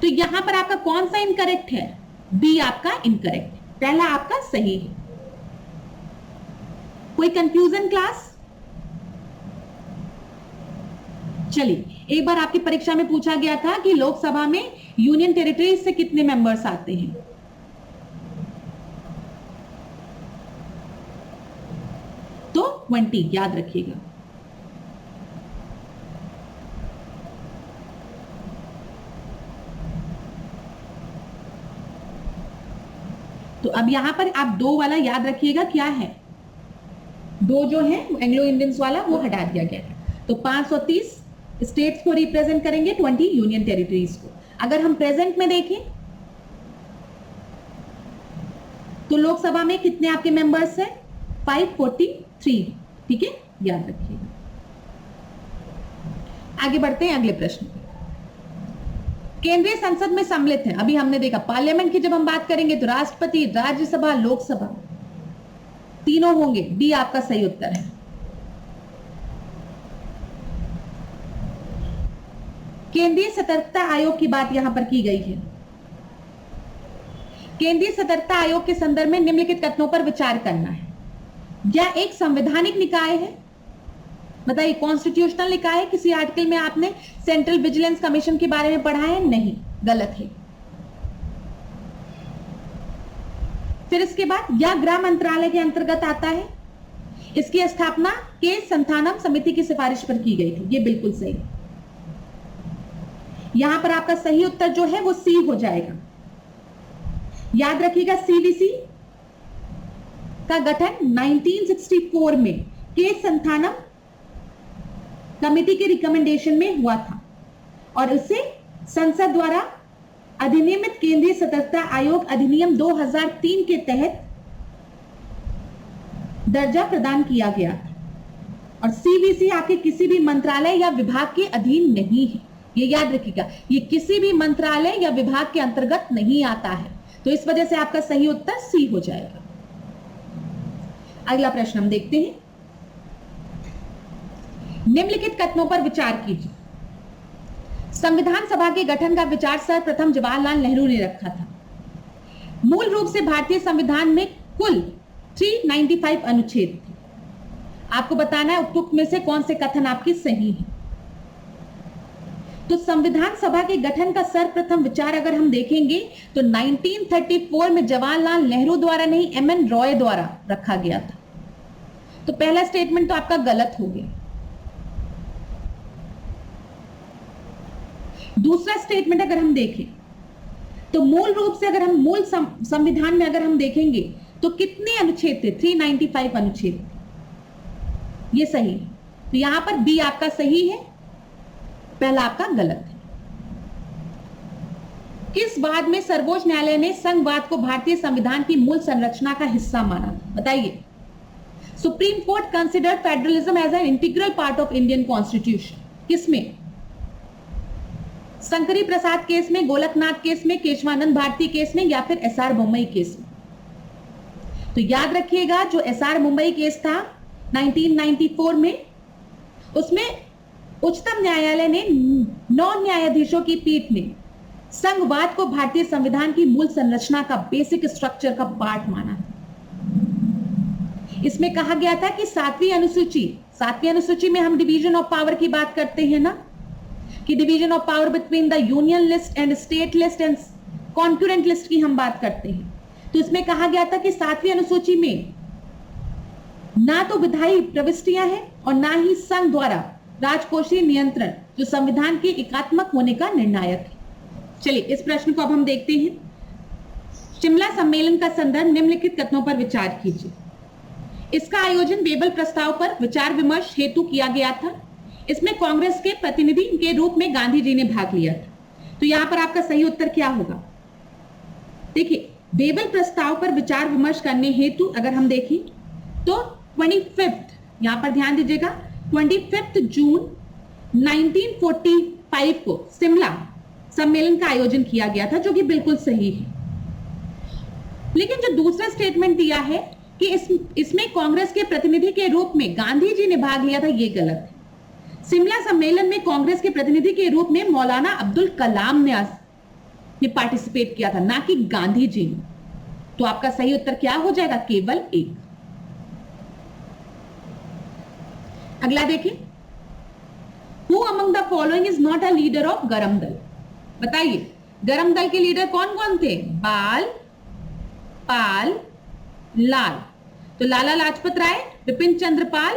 Speaker 1: तो यहां पर आपका कौन सा इनकरेक्ट है? बी आपका इनकरेक्ट, पहला आपका सही है। कोई कंफ्यूजन क्लास? चलिए, एक बार आपकी परीक्षा में पूछा गया था कि लोकसभा में यूनियन टेरिटरीज से कितने मेंबर्स आते हैं? तो 20 याद रखिएगा। तो अब यहां पर आप 2 वाला याद रखिएगा क्या है? 2 जो है एंग्लो इंडियंस वाला वो हटा दिया गया है। तो 530 स्टेट्स को रिप्रेजेंट करेंगे, 20 यूनियन टेरिटरीज को। अगर हम प्रेजेंट में देखें तो लोकसभा में कितने आपके मेंबर्स हैं? 543। ठीक है, याद रखिएगा। आगे बढ़ते हैं अगले प्रश्न पे। केंद्रीय संसद में सम्मिलित है, अभी हमने देखा पार्लियामेंट की जब हम बात करेंगे तो राष्ट्रपति, राज्यसभा, लोकसभा तीनों होंगे। डी आपका सही उत्तर है। केंद्रीय सतर्कता आयोग की बात यहां पर की गई है। केंद्रीय सतर्कता आयोग के संदर्भ में निम्नलिखित कथनों पर विचार करना है। यह एक संवैधानिक निकाय है। बताइए, कॉन्स्टिट्यूशनल निकाय है? किसी आर्टिकल में आपने सेंट्रल विजिलेंस कमीशन के बारे में पढ़ा है? नहीं, गलत है। फिर इसके बाद यह गृह मंत्रालय के अंतर्गत आता है। इसकी स्थापना के संथानम समिति की सिफारिश पर की गई थी। ये बिल्कुल सही। यहां पर आपका सही उत्तर जो है वो सी हो जाएगा। याद रखिएगा, सीवीसी का गठन 1964 में के संथानम कमेटी के रिकमेंडेशन में हुआ था और उसे संसद द्वारा अधिनियमित केंद्रीय सतर्कता आयोग अधिनियम 2003 के तहत दर्जा प्रदान किया गया था। और सीवीसी आपके किसी भी मंत्रालय या विभाग के अधीन नहीं है। ये याद रखिएगा, ये किसी भी मंत्रालय या विभाग के अंतर्गत नहीं आता है। तो इस वजह से आपका सही उत्तर सी हो जाएगा। अगला प्रश्न हम देखते हैं। निम्नलिखित कथनों पर विचार कीजिए। संविधान सभा के गठन का विचार सर्वप्रथम जवाहरलाल नेहरू ने रखा था। मूल रूप से भारतीय संविधान में कुल 395 अनुच्छेद थे। आपको बताना है उपयुक्त में से कौन से कथन आपकी सही है। तो संविधान सभा के गठन का सर्वप्रथम विचार अगर हम देखेंगे तो 1934 में जवाहरलाल नेहरू द्वारा नहीं, एमएन रॉय द्वारा रखा गया था। तो पहला स्टेटमेंट तो आपका गलत हो गया। दूसरा स्टेटमेंट अगर हम देखें तो मूल रूप से अगर हम मूल संविधान में अगर हम देखेंगे तो कितने अनुच्छेद थे? 395 अनुच्छेद थे। ये सही है। तो यहां पर बी आपका सही है, पहला आपका गलत है। किस वाद में सर्वोच्च न्यायालय ने संघवाद को भारतीय संविधान की मूल संरचना का हिस्सा माना? बताइए। Supreme Court considered federalism as an integral part of Indian constitution. किसमें? शंकरी प्रसाद केस में, गोलकनाथ केस में, केशवानंद भारती केस में, या फिर एसआर मुंबई केस में? तो याद रखिएगा, जो एसआर मुंबई केस था 1994 में, उसमें उच्चतम न्यायालय ने 9 न्यायाधीशों की पीठ ने संघवाद को भारतीय संविधान की मूल संरचना का, बेसिक स्ट्रक्चर का पार्ट माना था। इसमें कहा गया था कि 7वीं अनुसूची में हम डिवीजन ऑफ पावर की बात करते हैं ना, कि division of power between the union list and state list and concurrent list की हम बात करते हैं, तो इसमें कहा गया था कि 7वीं अनुसूची में ना तो विधायी प्रविष्टियां हैं और ना ही संघ द्वारा राजकोषीय नियंत्रण जो संविधान के एकात्मक होने का निर्णायक है। चलिए इस प्रश्न को अब हम देखते हैं। शिमला सम्मेलन का संदर्भ निम्नलिखित कथनों पर विचार कीजिए। इसका आयोजन बेबल प्रस्ताव पर विचार विमर्श हेतु किया गया था। इसमें कांग्रेस के प्रतिनिधि के रूप में गांधी जी ने भाग लिया था। तो यहां पर आपका सही उत्तर क्या होगा? देखिए, बेबल प्रस्ताव पर विचार विमर्श करने हेतु अगर हम देखें तो 25 यहां पर ध्यान दीजिएगा, 25 जून 1945 को शिमला सम्मेलन का आयोजन किया गया था, जो कि बिल्कुल सही है। लेकिन जो दूसरा स्टेटमेंट दिया है कि इसमें कांग्रेस के प्रतिनिधि के रूप में गांधी जी ने भाग लिया था, यह गलत है। शिमला सम्मेलन में कांग्रेस के प्रतिनिधि के रूप में मौलाना अब्दुल कलाम ने पार्टिसिपेट किया था, ना कि गांधी जी ने। तो आपका सही उत्तर क्या हो जाएगा? केवल 1। अगला देखिए, who among the following is not a leader of गरम दल? बताइए, गरम दल के लीडर कौन कौन थे? बाल, पाल, लाल। तो लाला लाजपत राय, विपिन चंद्र पाल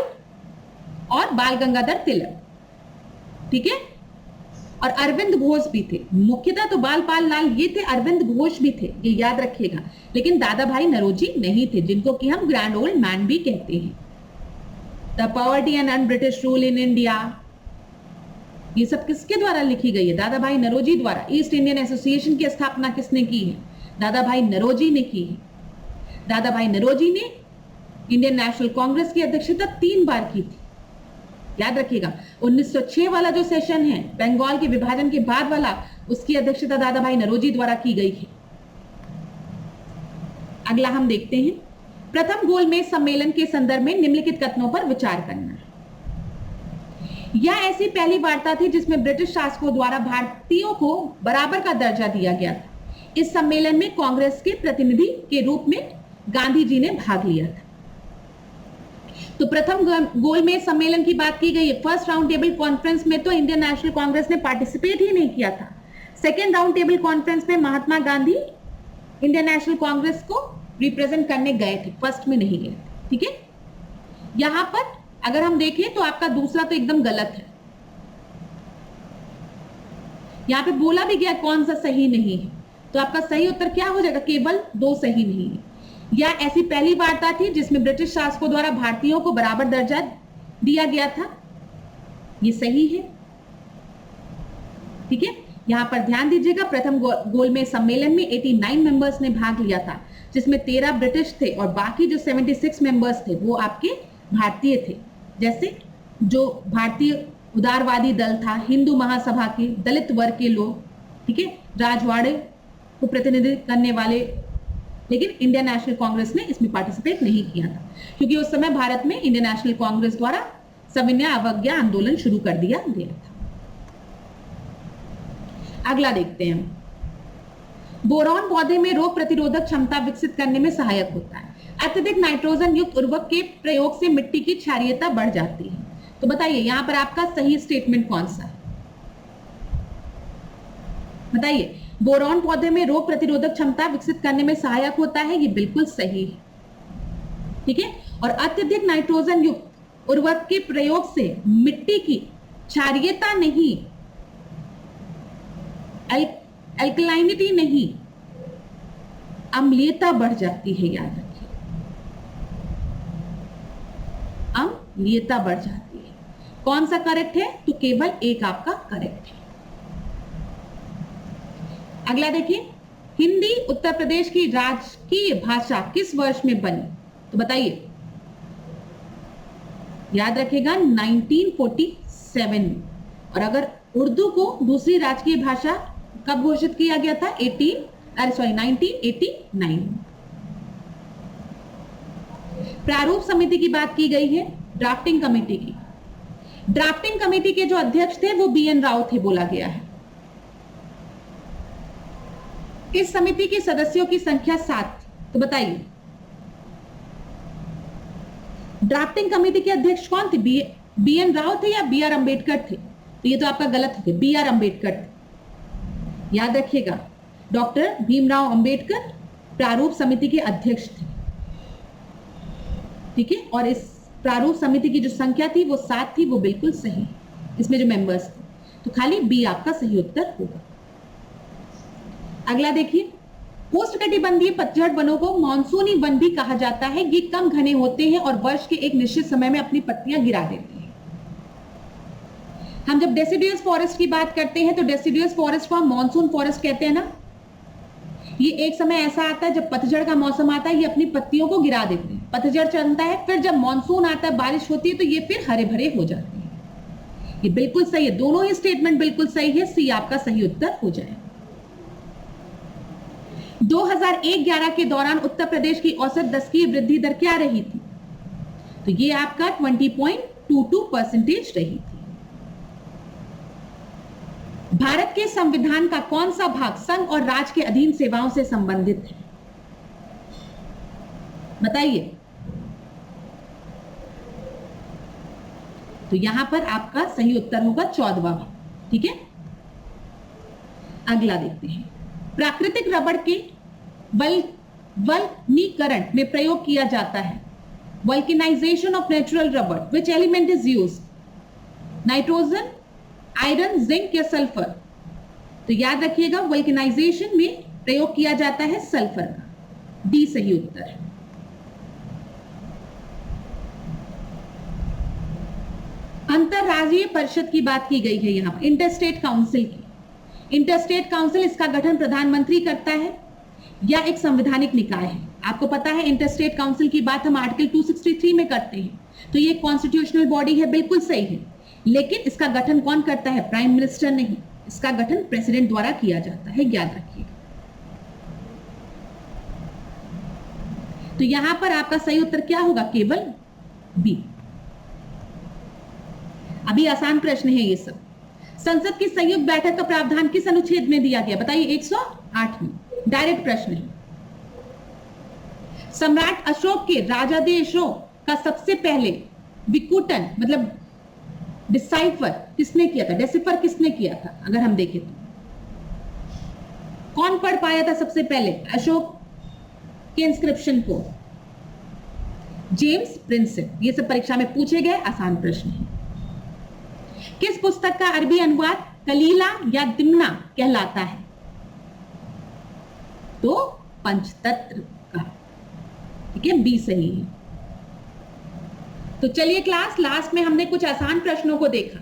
Speaker 1: और बाल गंगाधर तिलक, ठीक है। और अरविंद घोष भी थे। मुख्यतः तो बाल, पाल, लाल ये थे, अरविंद घोष भी थे, ये याद रखिएगा। लेकिन दादा भाई नरोजी नहीं थे, जिनको कि हम ग्रैंड ओल्ड मैन भी कहते हैं। The poverty and un British rule in India, ये सब किसके द्वारा लिखी गई है? दादा भाई नरोजी द्वारा। ईस्ट इंडियन एसोसिएशन की स्थापना किसने की है? दादा भाई नरोजी ने की है। दादा भाई नरोजी ने इंडियन नेशनल कांग्रेस की अध्यक्षता 3 बार की थी, याद रखिएगा। 1906 वाला जो सेशन है बंगाल के विभाजन के बाद वाला, उसकी अध्यक्षता दादा भाई नरोजी द्वारा की गई है। अगला हम देखते हैं, प्रथम गोलमेज सम्मेलन के संदर्भ में निम्नलिखित कथनों पर विचार करना है। यह ऐसी पहली वार्ता थी जिसमें ब्रिटिश शासकों द्वारा भारतीयों को बराबर का दर्जा दिया गया था। इस सम्मेलन में कांग्रेस के प्रतिनिधि के रूप में गांधी जी ने भाग लिया था। तो प्रथम गोलमेज सम्मेलन की बात की गई है। फर्स्ट राउंड टेबल कॉन्फ्रेंस में तो इंडियन नेशनल कांग्रेस ने पार्टिसिपेट ही नहीं किया था। सेकेंड राउंड टेबल कॉन्फ्रेंस में महात्मा गांधी इंडियन नेशनल कांग्रेस को रिप्रेजेंट करने गए थे, फर्स्ट में नहीं गए थे, ठीक है। यहां पर अगर हम देखें तो आपका दूसरा तो एकदम गलत है। यहां पे बोला भी गया कौन सा सही नहीं है, तो आपका सही उत्तर क्या हो जाएगा? केवल 2 सही नहीं है। यह ऐसी पहली वार्ता थी जिसमें ब्रिटिश शासकों द्वारा भारतीयों को बराबर दर्जा दिया गया था, ये सही है, ठीक है। यहां पर ध्यान दीजिएगा, प्रथम गोलमेज सम्मेलन में 89 मेंबर्स ने भाग लिया था, जिसमें 13 ब्रिटिश थे और बाकी जो 76 मेंबर्स थे वो आपके भारतीय थे। जैसे जो भारतीय उदारवादी दल था, हिंदू महासभा के, दलित वर्ग के लोग, ठीक है, राजवाड़े को प्रतिनिधित्व करने वाले। लेकिन इंडियन नेशनल कांग्रेस ने इसमें पार्टिसिपेट नहीं किया था, क्योंकि उस समय भारत में इंडियन नेशनल कांग्रेस द्वारा सविनय अवज्ञा आंदोलन शुरू कर दिया गया था। अगला देखते हैं, बोरॉन पौधे में रोग प्रतिरोधक क्षमता विकसित करने में सहायक होता है। अत्यधिक नाइट्रोजन युक्त उर्वरक के प्रयोग से मिट्टी की क्षारीयता बढ़ जाती है। तो बताइए यहां पर आपका सही स्टेटमेंट कौन सा है? बताइए, बोरॉन पौधे में रोग प्रतिरोधक क्षमता विकसित करने में सहायक होता है, ये बिल्कुल सही है, ठीक है। और अत्यधिक नाइट्रोजन युक्त उर्वरक के प्रयोग से मिट्टी की क्षारीयता नहीं, एल्कलाइनिटी नहीं, अम्लीयता बढ़ जाती है, याद रखिए, अम्लीयता बढ़ जाती है। कौन सा करेक्ट है? तो केवल 1 आपका करेक्ट है। अगला देखिए, हिंदी उत्तर प्रदेश की राजकीय भाषा किस वर्ष में बनी? तो बताइए, याद रखिएगा 1947। और अगर उर्दू को दूसरी राजकीय भाषा कब घोषित किया गया था? 1989। प्रारूप समिति की बात की गई है, ड्राफ्टिंग कमेटी की। ड्राफ्टिंग कमेटी के जो अध्यक्ष थे वो BN राव थे, बोला गया है। इस समिति के सदस्यों की संख्या 7। तो बताइए, ड्राफ्टिंग कमेटी के अध्यक्ष कौन थे? BN राव थे या BR अम्बेडकर थे? तो ये तो आपका गलत हो गया, बी आर अम्बेडकर। याद रखिएगा, डॉक्टर भीमराव अंबेडकर प्रारूप समिति के अध्यक्ष थे, ठीक है। और इस प्रारूप समिति की जो संख्या थी वो 7 थी, वो बिल्कुल सही, इसमें जो मेंबर्स थे, तो खाली बी आपका सही उत्तर होगा। अगला देखिए, उष्णकटिबंधीय पतझड़ वनों को मानसूनी वन भी कहा जाता है। ये कम घने होते हैं और वर्ष के एक निश्चित समय में अपनी पत्तियां गिरा देते हैं। हम जब डेसिडुअस फॉरेस्ट की बात करते हैं तो डेसिडुअस फॉरेस्ट को हम मानसून फॉरेस्ट कहते हैं ना। ये एक समय ऐसा आता है जब पतझड़ का मौसम आता है, ये अपनी पत्तियों को गिरा देते हैं, पतझड़ चलता है, फिर जब मानसून आता है, बारिश होती है, तो ये फिर हरे भरे हो जाते हैं। ये बिल्कुल सही है, दोनों ही स्टेटमेंट बिल्कुल सही है, सी आपका सही उत्तर हो जाए। 2001-11 के दौरान उत्तर प्रदेश की औसत दशकीय वृद्धि दर क्या रही थी? तो ये आपका 20.22% रही थी। भारत के संविधान का कौन सा भाग संघ और राज्य के अधीन सेवाओं से संबंधित है? बताइए। तो यहां पर आपका सही उत्तर होगा 14वां, ठीक है। अगला देखते हैं, प्राकृतिक रबड़ के वल्कनीकरण में प्रयोग किया जाता है। वल्केनाइजेशन ऑफ नेचुरल रबड़, which element is used? Nitrogen, iron, zinc या सल्फर? तो याद रखिएगा, वल्केनाइजेशन में प्रयोग किया जाता है सल्फर का, डी सही उत्तर है। अंतरराज्यीय परिषद की बात की गई है यहां पर, इंटरस्टेट काउंसिल की। इंटरस्टेट काउंसिल, इसका गठन प्रधानमंत्री करता है या एक संवैधानिक निकाय है? आपको पता है इंटरस्टेट काउंसिल की बात हम आर्टिकल 263 में करते हैं, तो ये कॉन्स्टिट्यूशनल बॉडी है, बिल्कुल सही है। लेकिन इसका गठन कौन करता है? प्राइम मिनिस्टर नहीं, इसका गठन प्रेसिडेंट द्वारा किया जाता है, याद रखिएगा। तो यहां पर आपका सही उत्तर क्या होगा? केवल बी। अभी आसान प्रश्न है ये सब। संसद की संयुक्त बैठक का प्रावधान किस अनुच्छेद में दिया गया? बताइए। 108 में। डायरेक्ट प्रश्न है। सम्राट अशोक के राजादेशों का सबसे पहले विकुटन मतलब डिसाइफर किसने किया था? डेसिफर किसने किया था? अगर हम देखें तो कौन पढ़ पाया था सबसे पहले अशोक के इंस्क्रिप्शन को? James Prinsep. ये सब परीक्षा में पूछे गए आसान प्रश्न है। किस पुस्तक का अरबी अनुवाद कलीला या दिमना कहलाता है? तो पंचतंत्र का, ठीक है, बी सही है। तो चलिए क्लास, लास्ट में हमने कुछ आसान प्रश्नों को देखा।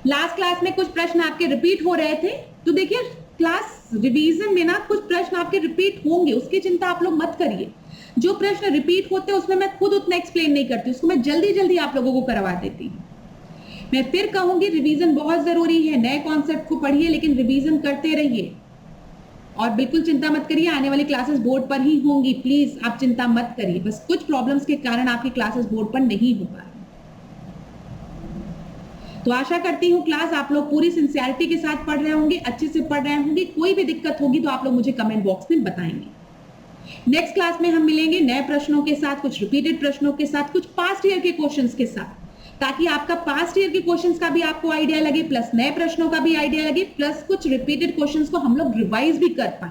Speaker 1: लास्ट क्लास में कुछ प्रश्न आपके रिपीट हो रहे थे, तो देखिए क्लास रिवीजन में ना कुछ प्रश्न आपके रिपीट होंगे, उसकी चिंता आप लोग मत करिए। जो प्रश्न रिपीट होते हैं उसमें मैं खुद उतना एक्सप्लेन नहीं करती, उसको मैं जल्दी जल्दी आप लोगों को करवा देती हूँ। मैं फिर कहूंगी रिवीजन बहुत जरूरी है, नए कॉन्सेप्ट को पढ़िए लेकिन रिवीजन करते रहिए और बिल्कुल चिंता मत करिए, आने वाली क्लासेस बोर्ड पर ही होंगी। प्लीज आप चिंता मत करिए, बस कुछ प्रॉब्लम्स के कारण आपकी क्लासेस बोर्ड पर नहीं हो पा रही। तो आशा करती हूँ क्लास आप लोग पूरी सिंसियरिटी के साथ पढ़ रहे होंगे, अच्छे से पढ़ रहे होंगे। कोई भी दिक्कत होगी तो आप लोग मुझे कमेंट बॉक्स में बताएंगे। नेक्स्ट क्लास में हम मिलेंगे नए प्रश्नों के साथ, कुछ रिपीटेड प्रश्नों के साथ, कुछ पास्ट ईयर के क्वेश्चंस के साथ, ताकि आपका पास्ट ईयर के क्वेश्चंस का भी आपको आइडिया लगे, प्लस नए प्रश्नों का भी आइडिया लगे, प्लस कुछ रिपीटेड क्वेश्चंस को हम लोग रिवाइज भी कर पाए।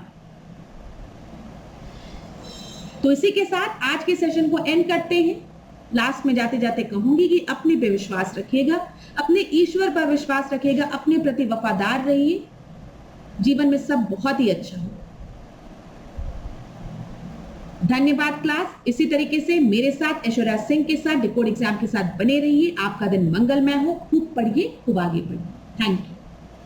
Speaker 1: तो इसी के साथ आज के सेशन को एंड करते हैं। लास्ट में जाते जाते कहूंगी कि अपने पे विश्वास रखिएगा, अपने ईश्वर पर विश्वास रखिएगा, अपने प्रति वफादार रहिए, जीवन में सब बहुत ही अच्छा हो। धन्यवाद क्लास। इसी तरीके से मेरे साथ ऐश्वर्या सिंह के साथ डिकोड एग्जाम के साथ बने रहिए। आपका दिन मंगलमय हो। खूब पढ़िए, खूब आगे बढ़िए। Thank you.